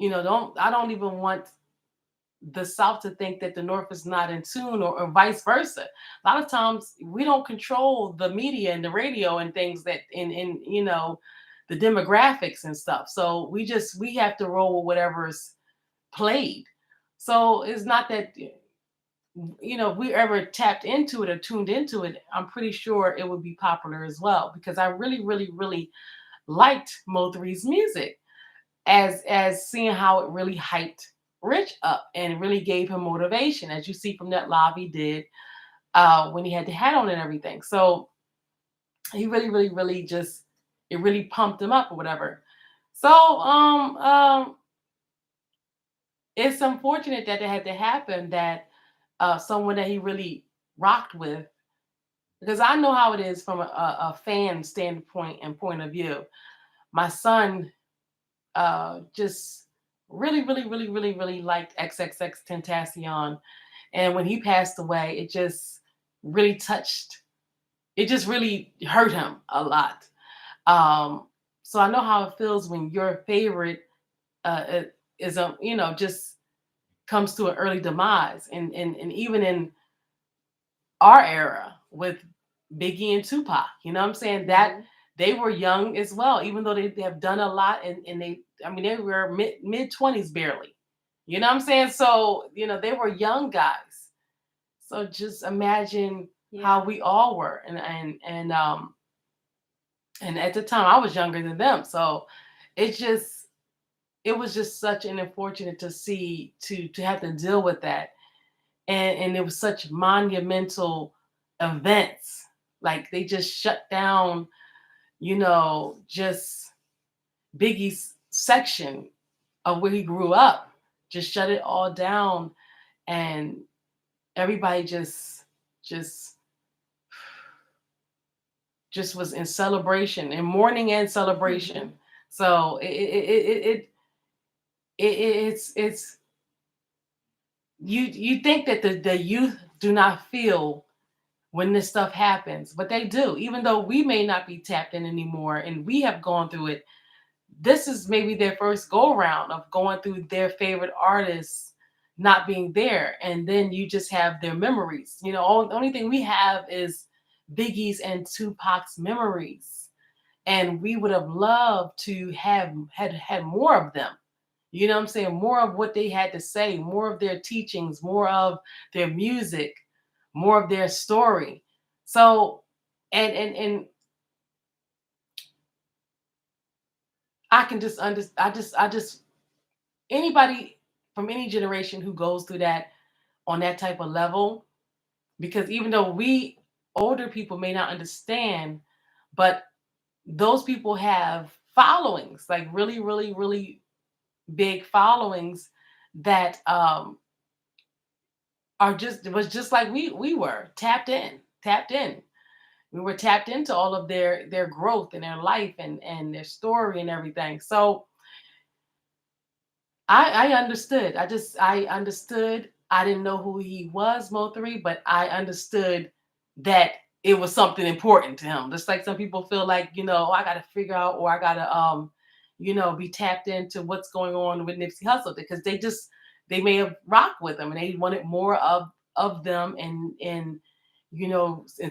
[SPEAKER 1] I don't even want the South to think that the North is not in tune, or vice versa. A lot of times we don't control the media and the radio and things that in the demographics and stuff. So we have to roll with whatever's played. So it's not that if we ever tapped into it or tuned into it, I'm pretty sure it would be popular as well because I really, really, really liked Mo3's music as seeing how it really hyped Rich up and really gave him motivation, as you see from that live he did when he had the hat on and everything. So he really, really, really just it really pumped him up or whatever. So it's unfortunate that it had to happen that someone that he really rocked with, because I know how it is from a fan standpoint and point of view. My son just really, really, really, really, really liked XXX Tentacion. And when he passed away, it just really it just really hurt him a lot. So I know how it feels when your favorite is just comes to an early demise. And even in our era with Biggie and Tupac, you know what I'm saying? That
[SPEAKER 2] Mm-hmm.
[SPEAKER 1] they were young as well, even though they have done a lot, and they were mid 20s barely. You know what I'm saying? So, they were young guys. So just imagine how
[SPEAKER 2] Yeah.
[SPEAKER 1] we all were. And at the time I was younger than them. So it just it was just such an unfortunate to see to have to deal with that. And it was such monumental events. Like they just shut down, just Biggie's section of where he grew up, just shut it all down, and everybody just just was in celebration and mourning and
[SPEAKER 2] Mm-hmm.
[SPEAKER 1] celebration. So it's you think that the youth do not feel when this stuff happens, but they do. Even though we may not be tapped in anymore and we have gone through it, this is maybe their first go around of going through their favorite artists not being there, and then you just have their memories. The only thing we have is Biggie's and Tupac's memories, and we would have loved to have had more of them. You know what I'm saying? More of what they had to say, more of their teachings, more of their music, more of their story. So, and I can just I just anybody from any generation who goes through that on that type of level, because even though we older people may not understand, but those people have followings, like really, really, really big followings that are just it was just like we were tapped in. We were tapped into all of their growth and their life and their story and everything. So I understood. I understood. I didn't know who he was, Mo3, but I understood that it was something important to him. Just like some people feel like, oh, I got to figure out, or I got to, be tapped into what's going on with Nipsey Hussle, because they may have rocked with him and they wanted more of them, and in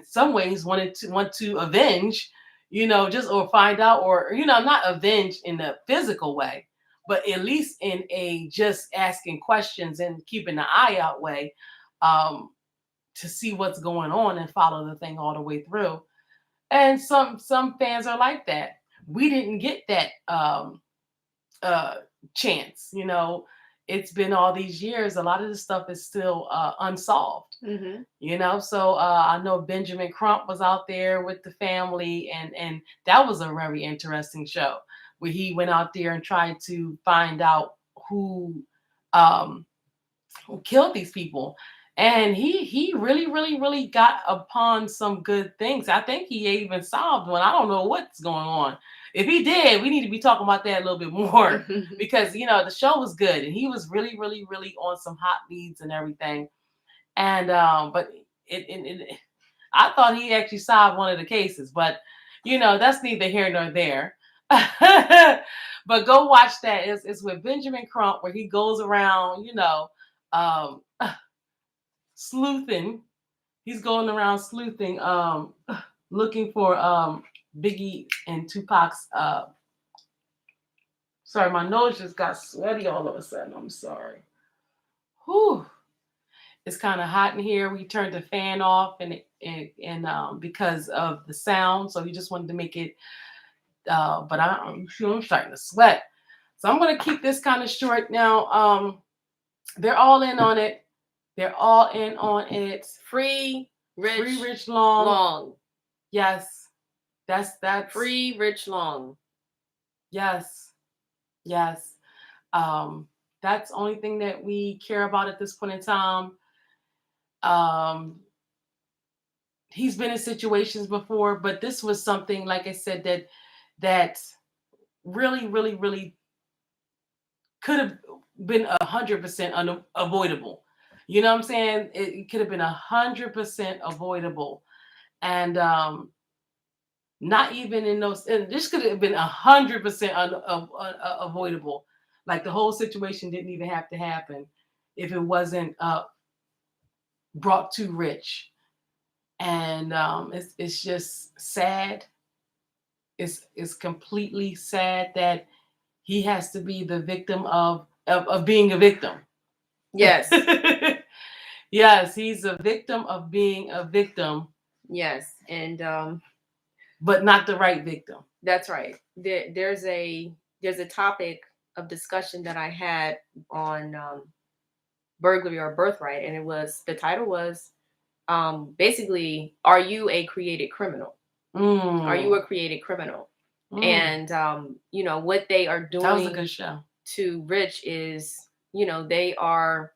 [SPEAKER 1] some ways want to avenge, just, or find out, or not avenge in a physical way, but at least in a just asking questions and keeping the eye out way, to see what's going on and follow the thing all the way through. And some fans are like that. We didn't get that uh chance. It's been all these years. A lot of this stuff is still unsolved. So I know Benjamin Crump was out there with the family, and that was a very interesting show where he went out there and tried to find out who killed these people. And he really, really, really got upon some good things. I think he even solved one. I don't know what's going on. If he did, we need to be talking about that a little bit more, because the show was good and he was really, really, really on some hot leads and everything. And but I thought he actually solved one of the cases, but that's neither here nor there. But go watch that. It's with Benjamin Crump, where he goes around, um, sleuthing. He's going around sleuthing, looking for Biggie and Tupac's. Sorry, my nose just got sweaty all of a sudden. I'm sorry. Whew. It's kind of hot in here. We turned the fan off, and because of the sound, so we just wanted to make it. But I'm starting to sweat, so I'm gonna keep this kind of short now. They're all in on it. They're all in on it.
[SPEAKER 2] Free Rich
[SPEAKER 1] Long. Yes, that's
[SPEAKER 2] Free Rich Long.
[SPEAKER 1] Yes. That's the only thing that we care about at this point in time. He's been in situations before, but this was something, like I said, that really, really, really could have been 100% unavoidable. You know what I'm saying? It could have been 100% avoidable, and not even in those. And this could have been 100% avoidable. Like the whole situation didn't even have to happen if it wasn't brought to Rich. And it's just sad. It's completely sad that he has to be the victim of being a victim.
[SPEAKER 2] Yes.
[SPEAKER 1] Yes, he's a victim of being a victim.
[SPEAKER 2] Yes, and
[SPEAKER 1] but not the right victim.
[SPEAKER 2] That's right. There's a topic of discussion that I had on burglary or birthright, and the title was basically, are you a created criminal? Are you a created criminal? And what they are doing,
[SPEAKER 1] that was a good show,
[SPEAKER 2] to Rich is, they are,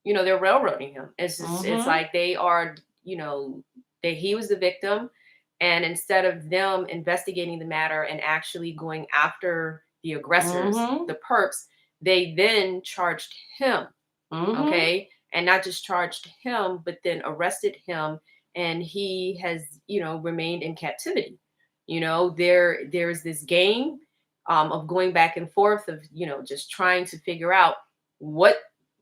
[SPEAKER 2] they're railroading him. It's just, it's like they are, he was the victim, and instead of them investigating the matter and actually going after the aggressors, the perps, they then charged him. Okay. And not just charged him, but then arrested him. And he has, remained in captivity. There's this game of going back and forth of, just trying to figure out what,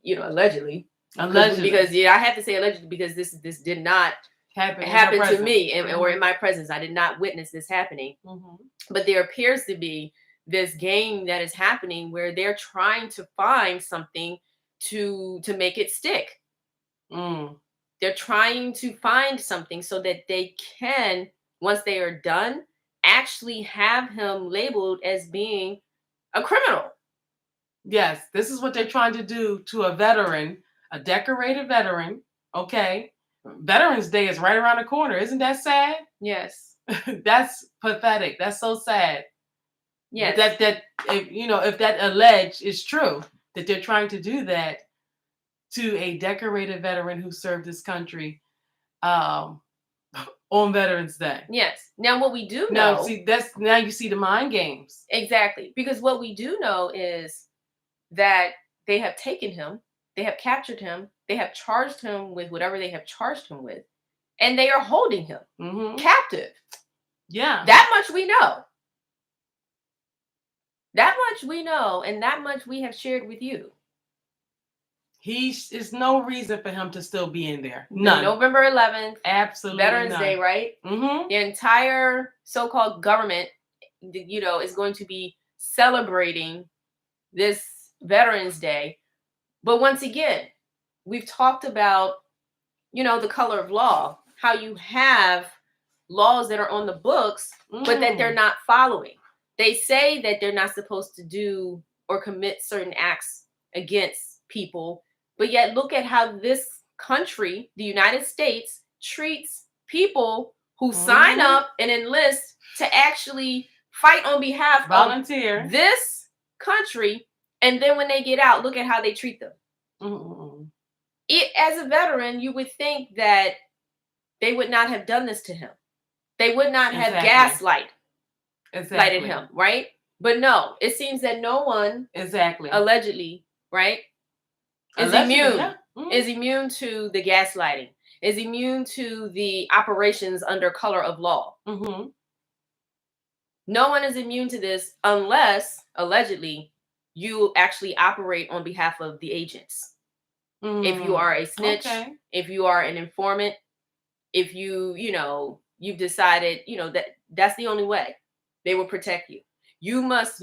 [SPEAKER 2] allegedly, because I have to say allegedly, because this did not happen to me or in my presence. I did not witness this happening. But there appears to be this game that is happening where they're trying to find something to make it stick. They're trying to find something so that they can, once they are done, actually have him labeled as being a criminal.
[SPEAKER 1] Yes, this is what they're trying to do to a veteran, a decorated veteran. Okay, Veterans Day is right around the corner. Isn't that sad?
[SPEAKER 2] Yes.
[SPEAKER 1] That's pathetic. That's so sad.
[SPEAKER 2] Yes.
[SPEAKER 1] That if that alleged is true, that they're trying to do that to a decorated veteran who served this country on Veterans Day.
[SPEAKER 2] Yes. Now what we do know,
[SPEAKER 1] now you see the mind games.
[SPEAKER 2] Exactly. Because what we do know is that they have taken him They have captured him. They have charged him with whatever they have charged him with. And they are holding him captive.
[SPEAKER 1] Yeah.
[SPEAKER 2] That much we know. That much we know, and that much we have shared with you.
[SPEAKER 1] Is no reason for him to still be in there. None.
[SPEAKER 2] November 11th.
[SPEAKER 1] Absolutely
[SPEAKER 2] Veterans
[SPEAKER 1] none.
[SPEAKER 2] Day, right? The entire so-called government, is going to be celebrating this Veterans Day. But once again, we've talked about, the color of law, how you have laws that are on the books, but that they're not following. They say that they're not supposed to do or commit certain acts against people, but yet look at how this country, the United States, treats people who sign up and enlist to actually fight on behalf
[SPEAKER 1] volunteer
[SPEAKER 2] of this country. And then when they get out, look at how they treat them. As a veteran, you would think that they would not have done this to him. They would not have lighted him, right? But no, it seems that no one allegedly, right, is immune. Is immune to the gaslighting, is immune to the operations under color of law. No one is immune to this unless, allegedly, you actually operate on behalf of the agents. If you are a snitch, if you are an informant, if you've decided, that's the only way they will protect you. You must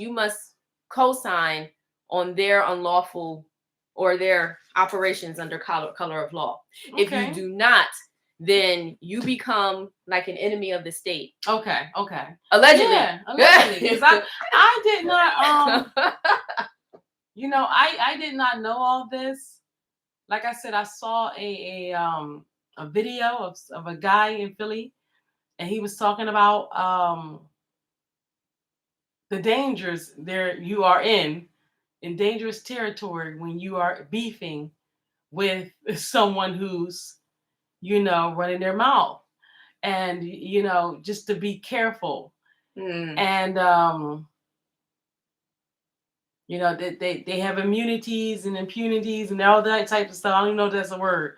[SPEAKER 2] co-sign on their unlawful or their operations under color of law. If you do not, then you become like an enemy of the state.
[SPEAKER 1] Allegedly.
[SPEAKER 2] Yeah,
[SPEAKER 1] allegedly. Because I did not I did not know all this. Like I said, I saw a video of a guy in Philly, and he was talking about the dangers there you are in dangerous territory when you are beefing with someone who's running their mouth, and just to be careful. And they have immunities and impunities and all that type of stuff. I don't even know if that's a word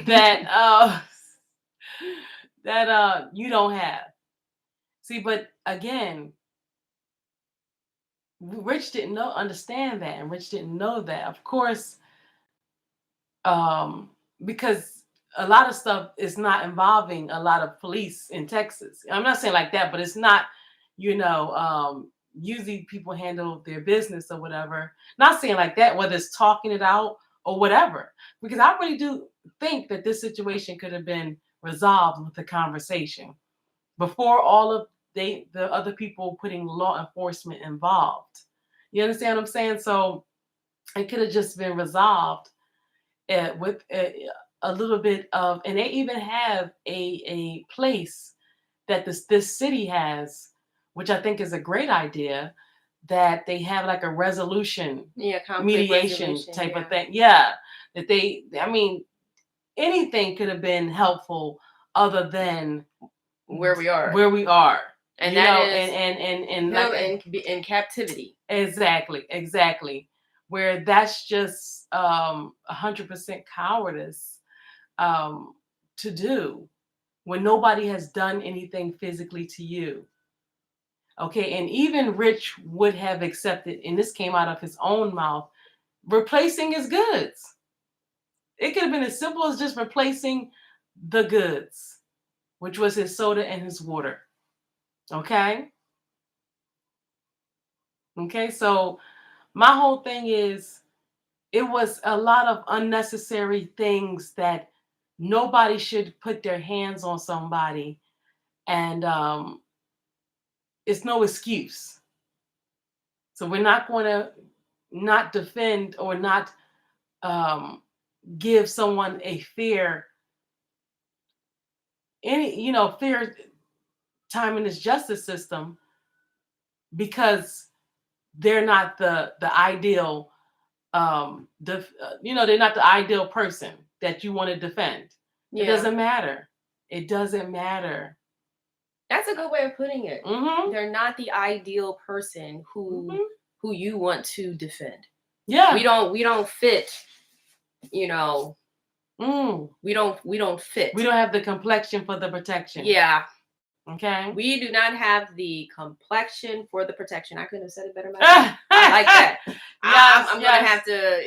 [SPEAKER 1] that that you don't have. See, but again, Rich didn't understand that, and Rich didn't know that. Of course, because a lot of stuff is not involving a lot of police in Texas. I'm not saying like that, but it's not, usually people handle their business or whatever. Not saying like that, whether it's talking it out or whatever, because I really do think that this situation could have been resolved with a conversation before all of the other people putting law enforcement involved. You understand what I'm saying? So it could have just been resolved with a little bit of, and they even have a place that this city has, which I think is a great idea, that they have like a resolution, mediation type of thing. Yeah, that anything could have been helpful other than
[SPEAKER 2] where we are. And
[SPEAKER 1] that
[SPEAKER 2] is
[SPEAKER 1] and
[SPEAKER 2] like in captivity.
[SPEAKER 1] Exactly. Where that's just 100% cowardice to do when nobody has done anything physically to you. Okay, and even Rich would have accepted, and this came out of his own mouth, replacing his goods. It could have been as simple as just replacing the goods, which was his soda and his water. Okay, so my whole thing is, it was a lot of unnecessary things that nobody should put their hands on somebody, and it's no excuse. So we're not going to not defend or not give someone a fair time in this justice system because they're not the ideal they're not the ideal person that you want to defend. It doesn't matter.
[SPEAKER 2] That's a good way of putting it. They're not the ideal person who you want to defend. We don't fit you know, we don't fit.
[SPEAKER 1] We don't have the complexion for the protection.
[SPEAKER 2] Yeah.
[SPEAKER 1] Okay.
[SPEAKER 2] We do not have the complexion for the protection. I couldn't have said it better myself. I like that.
[SPEAKER 1] Yes,
[SPEAKER 2] I'm gonna have to,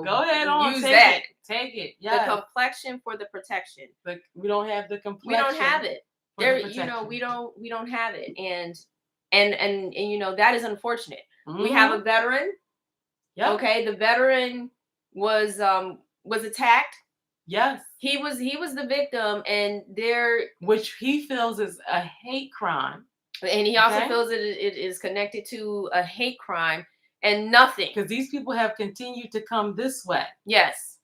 [SPEAKER 1] go ahead on,
[SPEAKER 2] use
[SPEAKER 1] take
[SPEAKER 2] that.
[SPEAKER 1] it. Take it. Yes.
[SPEAKER 2] The complexion for the protection.
[SPEAKER 1] But we don't have the complexion.
[SPEAKER 2] We don't have it. There, we don't have it. And that is unfortunate. We have a veteran. Yep. Okay, the veteran was attacked.
[SPEAKER 1] Yes.
[SPEAKER 2] He was the victim, and
[SPEAKER 1] which he feels is a hate crime.
[SPEAKER 2] And he also feels it is connected to a hate crime and nothing.
[SPEAKER 1] Because these people have continued to come this way.
[SPEAKER 2] Yes.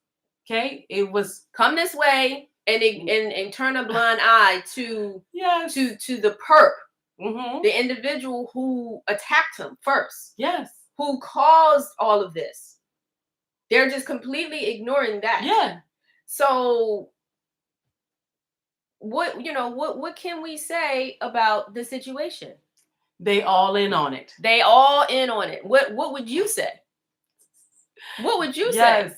[SPEAKER 1] Okay. It was
[SPEAKER 2] come this way and turn a blind eye to the perp. The individual who attacked him first.
[SPEAKER 1] Yes.
[SPEAKER 2] Who caused all of this. They're just completely ignoring that.
[SPEAKER 1] Yeah.
[SPEAKER 2] So what can we say about the situation?
[SPEAKER 1] They all in on it.
[SPEAKER 2] They all in on it. What would you say? What would you say?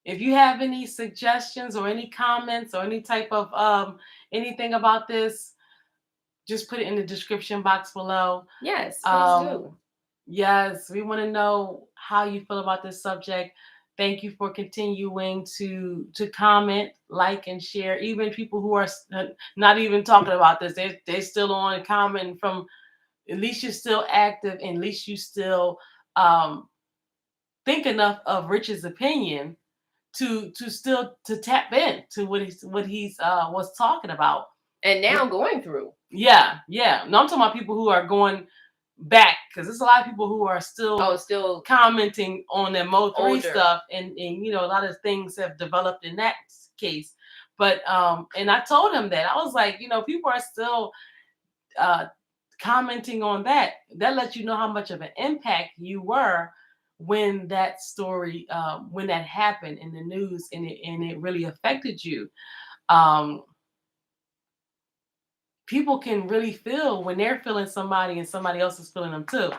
[SPEAKER 1] If you have any suggestions or any comments or any type of anything about this, just put it in the description box below.
[SPEAKER 2] Yes, please do.
[SPEAKER 1] Yes, we want to know how you feel about this subject. Thank you for continuing to comment, like, and share. Even people who are not even talking about this, they're still on commenting from. At least you're still active, and at least you still think enough of Rich's opinion to tap in to what he's was talking about.
[SPEAKER 2] And now going through.
[SPEAKER 1] Yeah. No, I'm talking about people who are going back, because there's a lot of people who are still commenting on their Mo3 stuff, and a lot of things have developed in that case. But and I told him that I was like, people are still commenting on that. That lets you know how much of an impact you were when that story when that happened in the news, and it really affected you. People can really feel when they're feeling somebody and somebody else is feeling them too.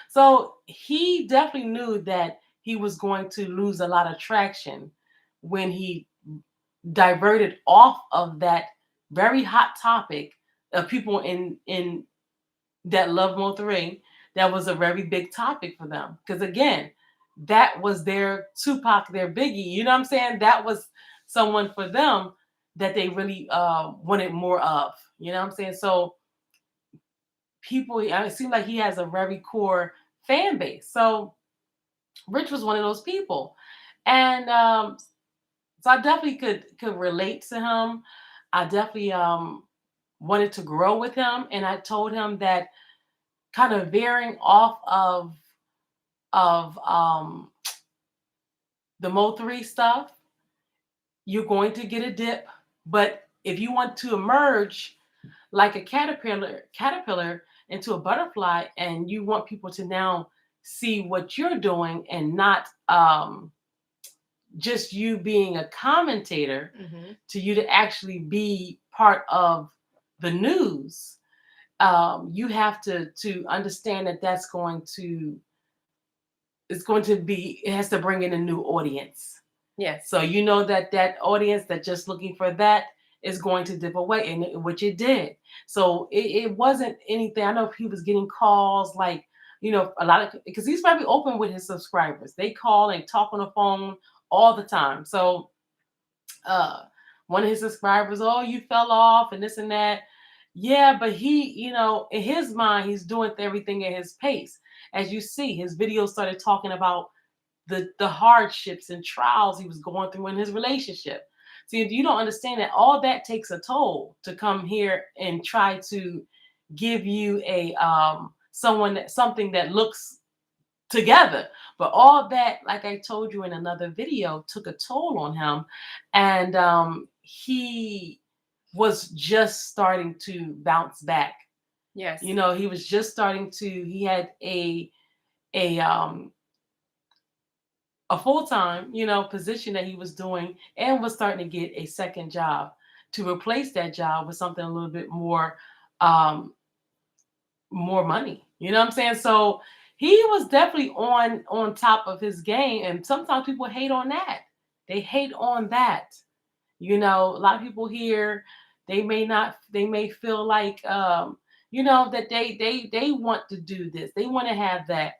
[SPEAKER 1] So he definitely knew that he was going to lose a lot of traction when he diverted off of that very hot topic of people in that love Mo3. That was a very big topic for them, because again, that was their Tupac, their Biggie. You know what I'm saying? That was someone for them that they really wanted more of. You know what I'm saying? So people, it seems like he has a very core fan base. So Rich was one of those people. And so I definitely could relate to him. I definitely wanted to grow with him. And I told him that kind of veering off of the Mo3 stuff, you're going to get a dip. But if you want to emerge like a caterpillar into a butterfly, and you want people to now see what you're doing and not just you being a commentator, to you to actually be part of the news, you have to understand that that's going to it has to bring in a new audience.
[SPEAKER 2] Yes.
[SPEAKER 1] So that audience that just looking for that is going to dip away, and which it did. So it wasn't anything. I know he was getting calls like, a lot of, because he's probably open with his subscribers. They call and talk on the phone all the time. So one of his subscribers, oh, you fell off and this and that. Yeah, but he, in his mind, he's doing everything at his pace. As you see, his videos started talking about the hardships and trials he was going through in his relationship. See, if you don't understand that all that takes a toll to come here and try to give you a something that looks together, but all that, like I told you in another video, took a toll on him, and he was just starting to bounce back.
[SPEAKER 2] Yes.
[SPEAKER 1] He was just starting to. He had a full-time, position that he was doing, and was starting to get a second job to replace that job with something a little bit more, more money. You know what I'm saying? So he was definitely on top of his game, and sometimes people hate on that. They hate on that. You know, a lot of people here, they may not, they may feel like, you know, that they want to do this, they want to have that,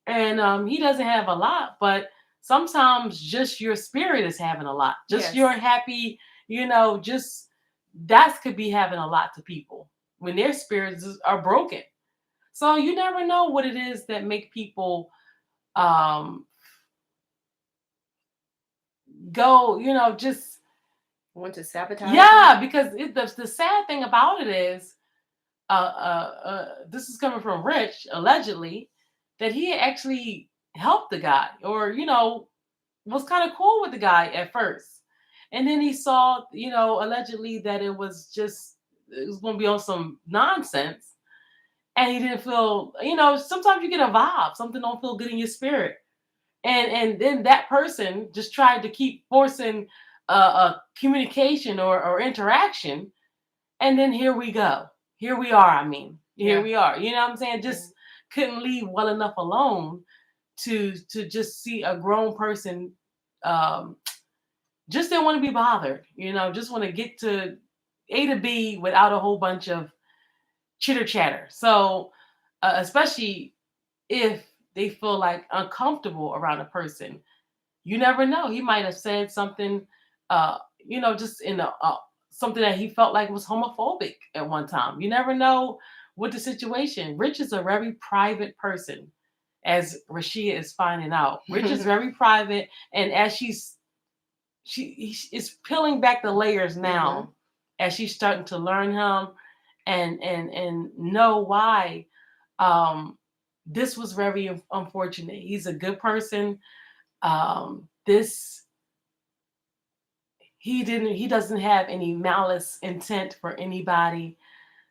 [SPEAKER 1] and he doesn't have a lot, but sometimes just your spirit is having a lot, just
[SPEAKER 2] Yes.
[SPEAKER 1] your happy, you know, just that could be having a lot to people when their spirits are broken. So you never know what it is that make people um go, you know, just
[SPEAKER 2] Want to sabotage you?
[SPEAKER 1] yeah, because the sad thing about it is this is coming from Rich, allegedly, that he actually helped the guy, or you know, was kind of cool with the guy at first, and then he saw, you know, allegedly that it was just, it was going to be on some nonsense, and he didn't feel, you know, sometimes you get a vibe, something don't feel good in your spirit, and then that person just tried to keep forcing a communication or interaction, and then here we go. Here we are. I mean, here
[SPEAKER 2] Yeah.
[SPEAKER 1] we are. You know what I'm saying? Just couldn't leave well enough alone to just see a grown person. Um, just didn't want to be bothered. You know, just want to get to A to B without a whole bunch of chitter chatter. So, especially if they feel like uncomfortable around a person, you never know. He might have said something, you know, just in a something that he felt like was homophobic at one time. You never know what the situation. Rich is a very private person, as Rashia is finding out. Rich is very private, and as she is peeling back the layers now, as she's starting to learn him and know why. This was very unfortunate. He's a good person. This he doesn't have any malice intent for anybody.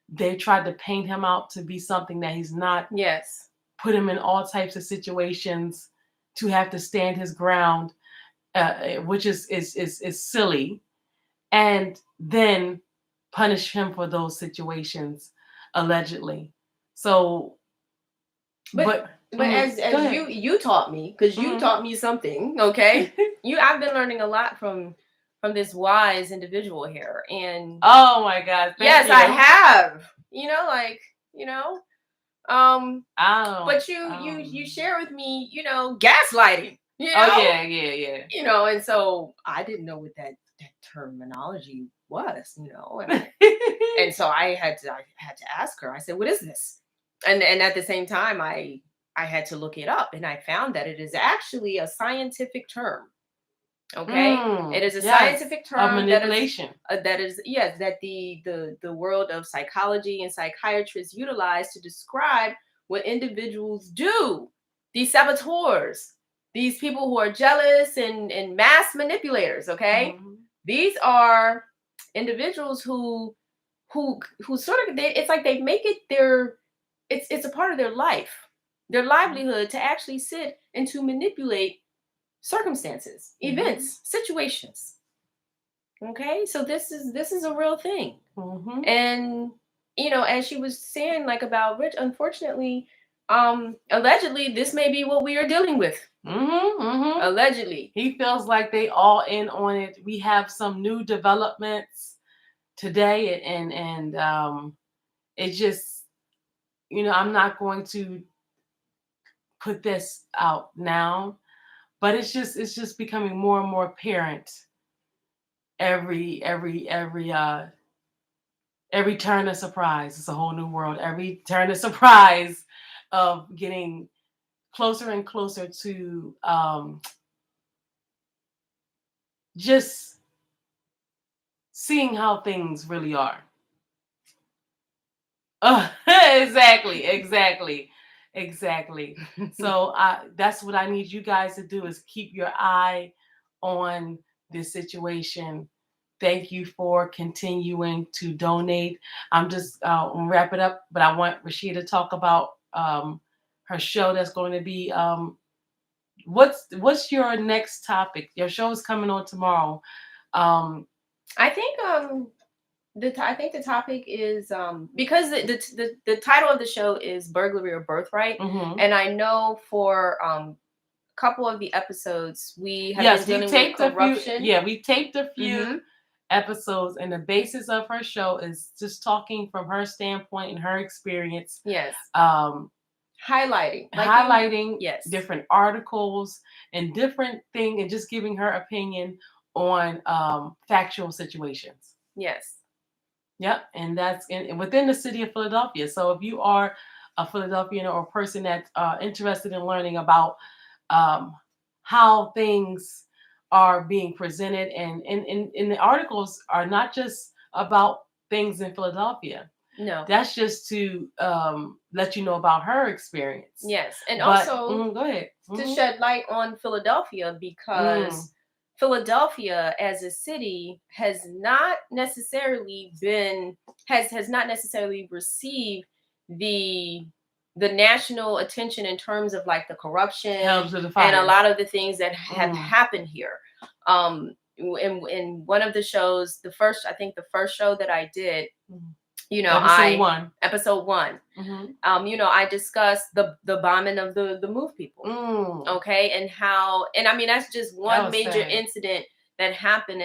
[SPEAKER 1] They tried to paint him out to be something that he's not.
[SPEAKER 2] Yes.
[SPEAKER 1] Put him in all types of situations to have to stand his ground, which is silly, and then punish him for those situations, allegedly. So,
[SPEAKER 2] But as you taught me, because you taught me something, okay? I've been learning a lot from this wise individual here, and
[SPEAKER 1] oh my God,
[SPEAKER 2] yes,
[SPEAKER 1] you.
[SPEAKER 2] I have. You know, like, you know, but
[SPEAKER 1] you
[SPEAKER 2] you share with me, you know, gaslighting. You know?
[SPEAKER 1] Oh yeah.
[SPEAKER 2] You know, and so I didn't know what that terminology was. You know, and so I had to ask her. I said, "What is this?" And at the same time, I had to look it up, and I found that it is actually a scientific term. Okay, it is a scientific term,
[SPEAKER 1] of manipulation.
[SPEAKER 2] That is yes, that the world of psychology and psychiatrists utilize to describe what individuals do. These saboteurs, these people who are jealous and mass manipulators. Okay, these are individuals who sort of, it's like they make it their, it's a part of their life, their livelihood, to actually sit and to manipulate circumstances, events, situations. Okay, so this is a real thing. And you know, as she was saying, like, about Rich, unfortunately, allegedly, this may be what we are dealing with. Allegedly,
[SPEAKER 1] he feels like they all in on it. We have some new developments today, and it just, you know, I'm not going to put this out now, but it's just becoming more and more apparent every turn of surprise. It's a whole new world. Every turn of surprise of getting closer and closer to just seeing how things really are. Exactly. So that's what I need you guys to do, is keep your eye on this situation. Thank you for continuing to donate. I'm just gonna wrap it up, but I want Rashida to talk about her show that's going to be. What's your next topic? Your show is coming on tomorrow.
[SPEAKER 2] I think I think the topic is because the title of the show is Burglary or Birthright, and I know for couple of the episodes we have been dealing with corruption.
[SPEAKER 1] We taped a few episodes, and the basis of her show is just talking from her standpoint and her experience.
[SPEAKER 2] Yes.
[SPEAKER 1] Highlighting different articles and different things, and just giving her opinion on factual situations.
[SPEAKER 2] Yes.
[SPEAKER 1] Yep, and that's within the city of Philadelphia. So if you are a Philadelphian or a person that's interested in learning about how things are being presented, and the articles are not just about things in Philadelphia.
[SPEAKER 2] No,
[SPEAKER 1] that's just to let you know about her experience.
[SPEAKER 2] Yes, and also
[SPEAKER 1] go ahead.
[SPEAKER 2] To shed light on Philadelphia, because Philadelphia as a city has not necessarily received the national attention in terms of like the corruption and a lot of the things that have happened here. In one of the shows, the first show that I did, episode one, I discussed the bombing of the Move people. Okay. And how, and I mean, that's just one major incident that happened.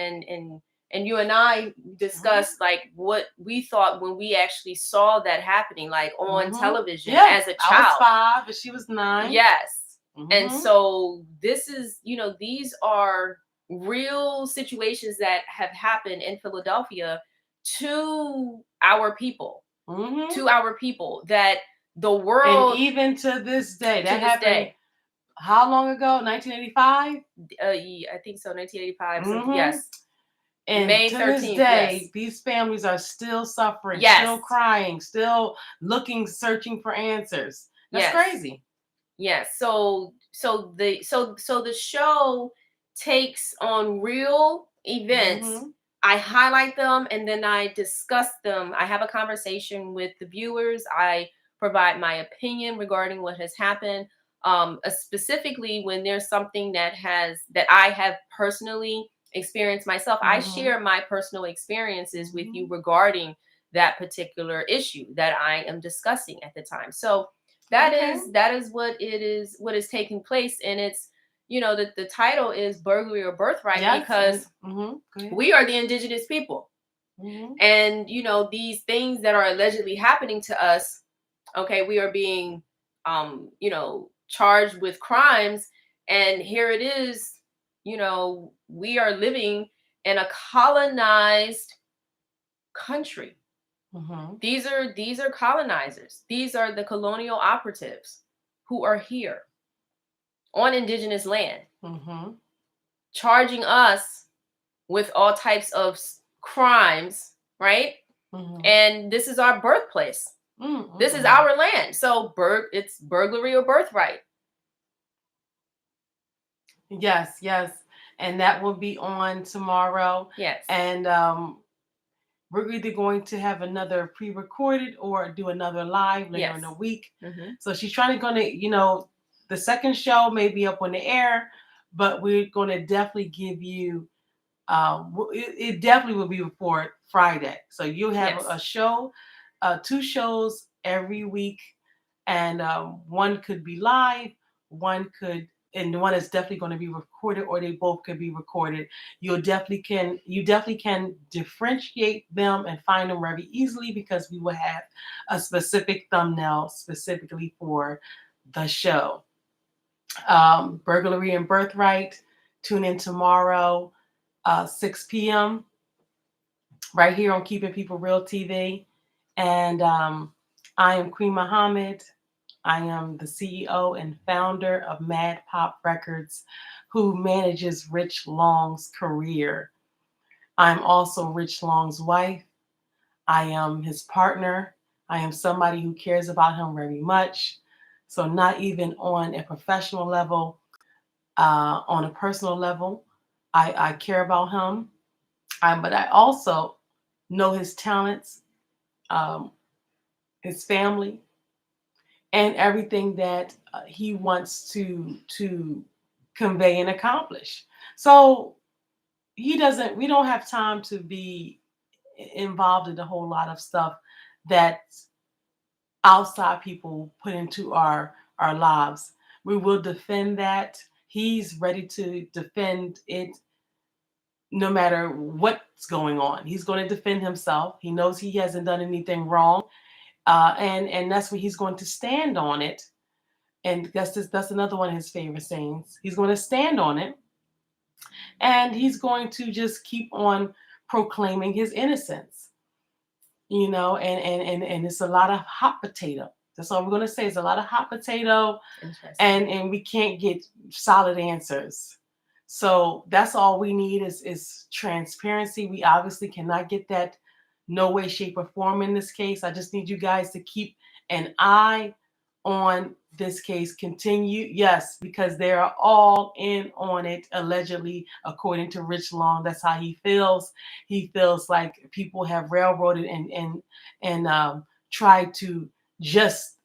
[SPEAKER 2] And you and I discussed like what we thought when we actually saw that happening, like on television as a child.
[SPEAKER 1] I was 5 and she was 9.
[SPEAKER 2] Yes. And so this is, these are real situations that have happened in Philadelphia to our people, that the world,
[SPEAKER 1] and even to this day, that happened. How long ago? 1985?
[SPEAKER 2] I think so. 1985. So, yes.
[SPEAKER 1] And May 13th, to this day, these families are still suffering, still crying, still looking, searching for answers. That's crazy.
[SPEAKER 2] Yes. So the show takes on real events. I highlight them and then I discuss them. I have a conversation with the viewers. I provide my opinion regarding what has happened. Specifically when there's something that I have personally experienced myself, I share my personal experiences with you regarding that particular issue that I am discussing at the time. So that is what is taking place, and it's the title is Burglary or Birthright because we are the indigenous people, and these things that are allegedly happening to us. Okay, we are being charged with crimes, and here it is. We are living in a colonized country. These are colonizers. These are the colonial operatives who are here on indigenous land, charging us with all types of crimes, right? And this is our birthplace. This is our land. So it's burglary or birthright.
[SPEAKER 1] Yes. And that will be on tomorrow.
[SPEAKER 2] Yes.
[SPEAKER 1] And we're either going to have another pre-recorded or do another live later in the week. So she's trying to, the second show may be up on the air, but we're going to definitely give you, it definitely will be before Friday. So you'll have a show, 2 shows every week, and one could be live, and one is definitely going to be recorded, or they both could be recorded. You definitely can differentiate them and find them very easily, because we will have a specific thumbnail specifically for the show. Burglary and Birthright. Tune in tomorrow, 6 p.m. right here on Keeping People Real TV. And I am Queen Muhammad. I am the CEO and founder of Pop Records, who manages Rich Long's career. I'm also Rich Long's wife. I am his partner. I am somebody who cares about him very much. So not even on a professional level, on a personal level, I care about him. But I also know his talents, his family, and everything that he wants to convey and accomplish. So we don't have time to be involved in a whole lot of stuff that outside people put into our lives. We will defend that. He's ready to defend it no matter what's going on. He's going to defend himself. He knows he hasn't done anything wrong, and that's what he's going to stand on it. And that's another one of his favorite sayings. He's going to stand on it, and he's going to just keep on proclaiming his innocence. And it's a lot of hot potato. That's all we're going to say. It's a lot of hot potato, and we can't get solid answers. So that's all we need is transparency. We obviously cannot get that no way, shape, or form in this case. I just need you guys to keep an eye on this case. Continue, yes, because they are all in on it, allegedly, according to Rich Long. That's how he feels. He feels like people have railroaded and tried to just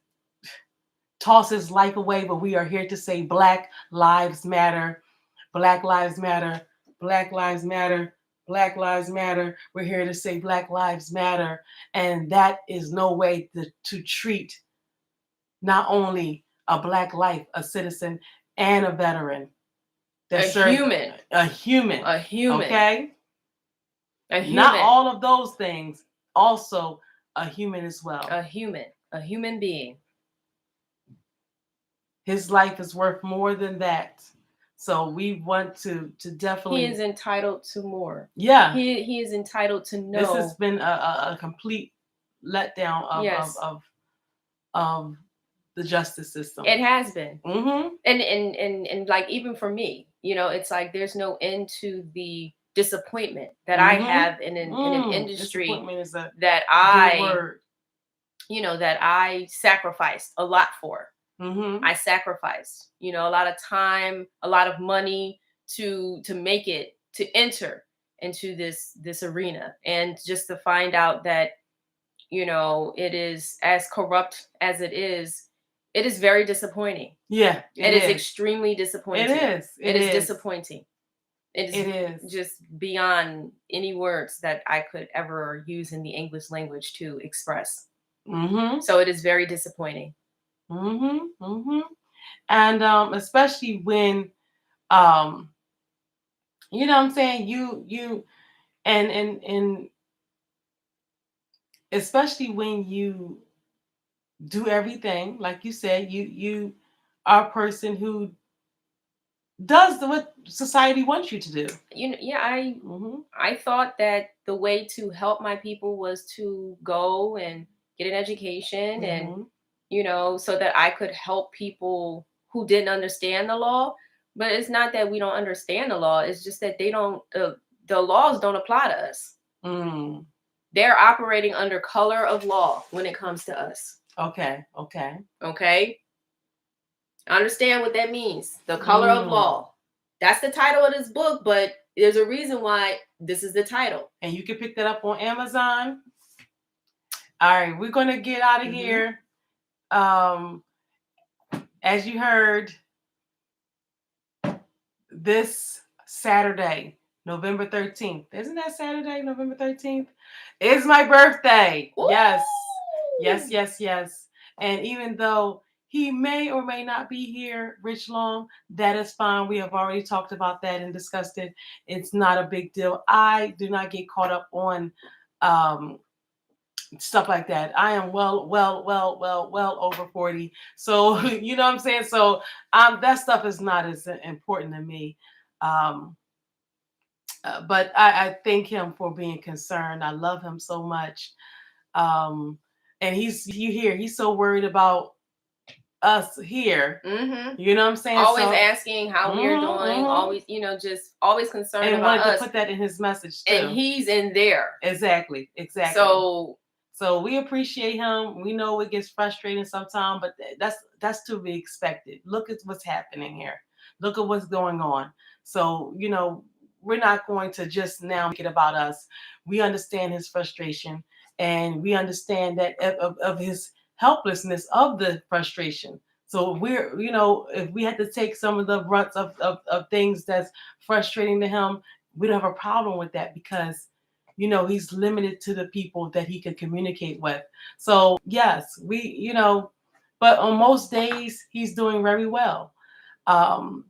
[SPEAKER 1] toss his life away. But we are here to say Black Lives Matter. Black Lives Matter. Black Lives Matter. Black Lives Matter. We're here to say Black Lives Matter. And that is no way to treat not only a Black life, a citizen, and a veteran.
[SPEAKER 2] A human.
[SPEAKER 1] A human.
[SPEAKER 2] A human.
[SPEAKER 1] Okay?
[SPEAKER 2] A human.
[SPEAKER 1] Not all of those things. Also a human as well.
[SPEAKER 2] A human. A human being.
[SPEAKER 1] His life is worth more than that. So we want to definitely...
[SPEAKER 2] He is entitled to more.
[SPEAKER 1] Yeah.
[SPEAKER 2] He is entitled to know.
[SPEAKER 1] This has been a complete letdown of the justice system.
[SPEAKER 2] It has been.
[SPEAKER 1] Mm-hmm.
[SPEAKER 2] And like, even for me, it's like there's no end to the disappointment that I have in an industry that I sacrificed a lot for.
[SPEAKER 1] Mm-hmm.
[SPEAKER 2] I sacrificed, a lot of time, a lot of money to make it, to enter into this arena, and just to find out that, it is as corrupt as it is very disappointing.
[SPEAKER 1] Yeah,
[SPEAKER 2] it is extremely disappointing.
[SPEAKER 1] It
[SPEAKER 2] is disappointing. It is just beyond any words that I could ever use in the English language to express.
[SPEAKER 1] Mm-hmm.
[SPEAKER 2] So it is very disappointing.
[SPEAKER 1] Mm-hmm. Mm-hmm. And especially when you know what I'm saying, you and especially when you do everything like you said, you are a person who does what society wants you to do.
[SPEAKER 2] I thought that the way to help my people was to go and get an education, and so that I could help people who didn't understand the law. But it's not that we don't understand the law. It's just that they don't. The laws don't apply to us.
[SPEAKER 1] Mm.
[SPEAKER 2] They're operating under color of law when it comes to us.
[SPEAKER 1] Okay.
[SPEAKER 2] I understand what that means. The color of law. That's the title of this book, but there's a reason why this is the title.
[SPEAKER 1] And you can pick that up on Amazon. All right, we're going to get out of here. As you heard, this Saturday, November 13th. Isn't that Saturday, November 13th? It's my birthday.
[SPEAKER 2] Ooh.
[SPEAKER 1] Yes. And even though he may or may not be here, Rich Long, that is fine. We have already talked about that and discussed it. It's not a big deal. I do not get caught up on stuff like that. I am well over 40. So, you know what I'm saying? So that stuff is not as important to me. But I thank him for being concerned. I love him so much. And he's so worried about us here.
[SPEAKER 2] Mm-hmm.
[SPEAKER 1] You know what I'm saying?
[SPEAKER 2] Always asking how we're doing. Always, just always concerned
[SPEAKER 1] and
[SPEAKER 2] about
[SPEAKER 1] wanted
[SPEAKER 2] us.
[SPEAKER 1] To put that in his message too.
[SPEAKER 2] And he's in there.
[SPEAKER 1] Exactly. So we appreciate him. We know it gets frustrating sometimes, but that's to be expected. Look at what's happening here. Look at what's going on. So, we're not going to just now make it about us. We understand his frustration, and we understand that of his helplessness of the frustration. So we're, if we had to take some of the brunt of things that's frustrating to him, we don't have a problem with that, because he's limited to the people that he can communicate with. So yes, but on most days he's doing very well. Um,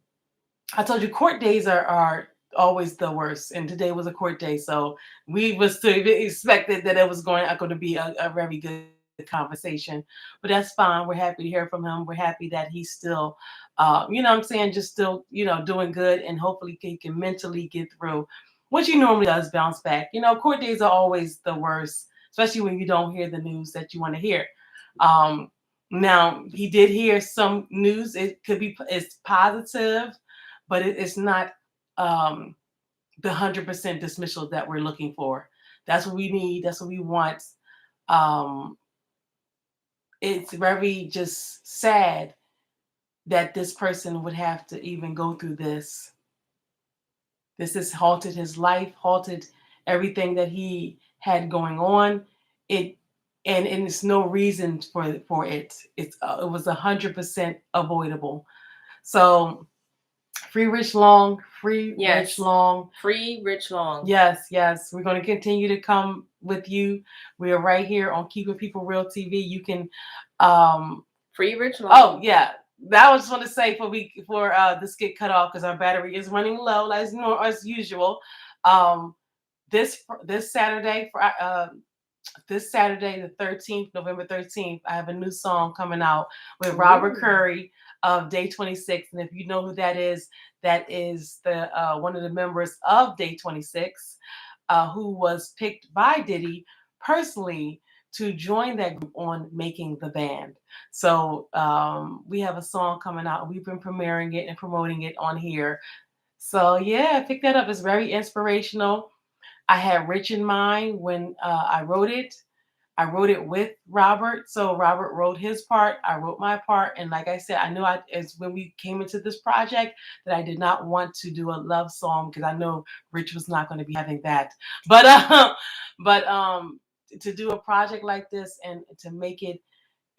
[SPEAKER 1] I told you court days are always the worst, and today was a court day, so we was to expected that it was going to be a very good conversation. But that's fine. We're happy to hear from him. We're happy that he's still, what I'm saying, just still, doing good, and hopefully he can mentally get through, which he normally does bounce back. Court days are always the worst, especially when you don't hear the news that you want to hear. Um, Now he did hear some news. It's positive, but it's not um, the 100% dismissal that we're looking for. That's what we need. That's what we want. Um, it's very just sad that this person would have to even go through this. This has halted his life, halted everything that he had going on. It and it's no reason for it. It was 100% avoidable. So free Rich Long, free Rich
[SPEAKER 2] Yes.
[SPEAKER 1] Long.
[SPEAKER 2] Free Rich Long.
[SPEAKER 1] Yes, yes. We're going to continue to come with you. We are right here on Keeping People Real TV. You can
[SPEAKER 2] Free Rich Long.
[SPEAKER 1] oh yeah. That I just want to say before this get cut off because our battery is running low as usual. Um this Saturday this Saturday, the 13th, November 13th, I have a new song coming out with Robert Curry of Day 26. And if you know who that is the one of the members of Day 26, who was picked by Diddy personally to join that group on Making the Band. So we have a song coming out. We've been premiering it and promoting it on here. So yeah, pick that up. It's very inspirational. I had Rich in mind when I wrote it. I wrote it with Robert. So Robert wrote his part. I wrote my part. And like I said, I knew as when we came into this project that I did not want to do a love song because I know Rich was not going to be having that. But to do a project like this and to make it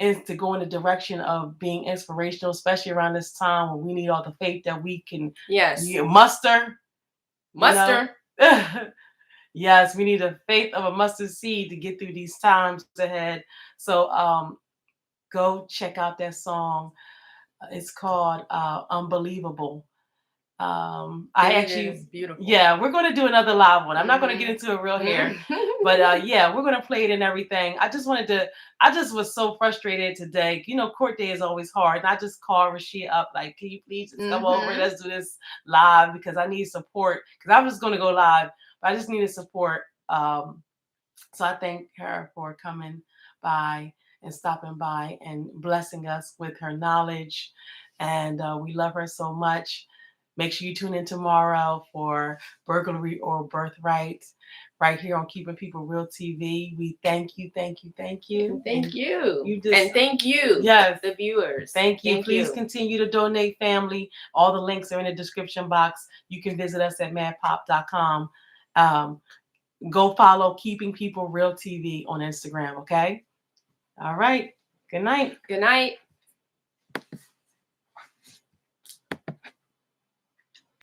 [SPEAKER 1] is to go in the direction of being inspirational, especially around this time when we need all the faith that we can muster.
[SPEAKER 2] Muster.
[SPEAKER 1] Yes, we need the faith of a mustard seed to get through these times ahead. So go check out that song. It's called Unbelievable. I actually
[SPEAKER 2] is beautiful.
[SPEAKER 1] Yeah, we're going to do another live one. I'm not going to get into it real here, but yeah, we're going to play it and everything. I just was so frustrated today. Court day is always hard, and I just called Rashia up like, can you please just come over? Let's do this live because I need support. Because I was going to go live, but I just needed support. So I thank her for coming by and stopping by and blessing us with her knowledge, and we love her so much. Make sure you tune in tomorrow for Burglary or Birthright right here on Keeping People Real TV. We thank you, thank you, thank you.
[SPEAKER 2] Thank you. And thank you,
[SPEAKER 1] yes,
[SPEAKER 2] the viewers.
[SPEAKER 1] Thank you. Please continue to donate, family. All the links are in the description box. You can visit us at maddpop.com. Go follow Keeping People Real TV on Instagram, okay? All right. Good night.
[SPEAKER 2] Good night.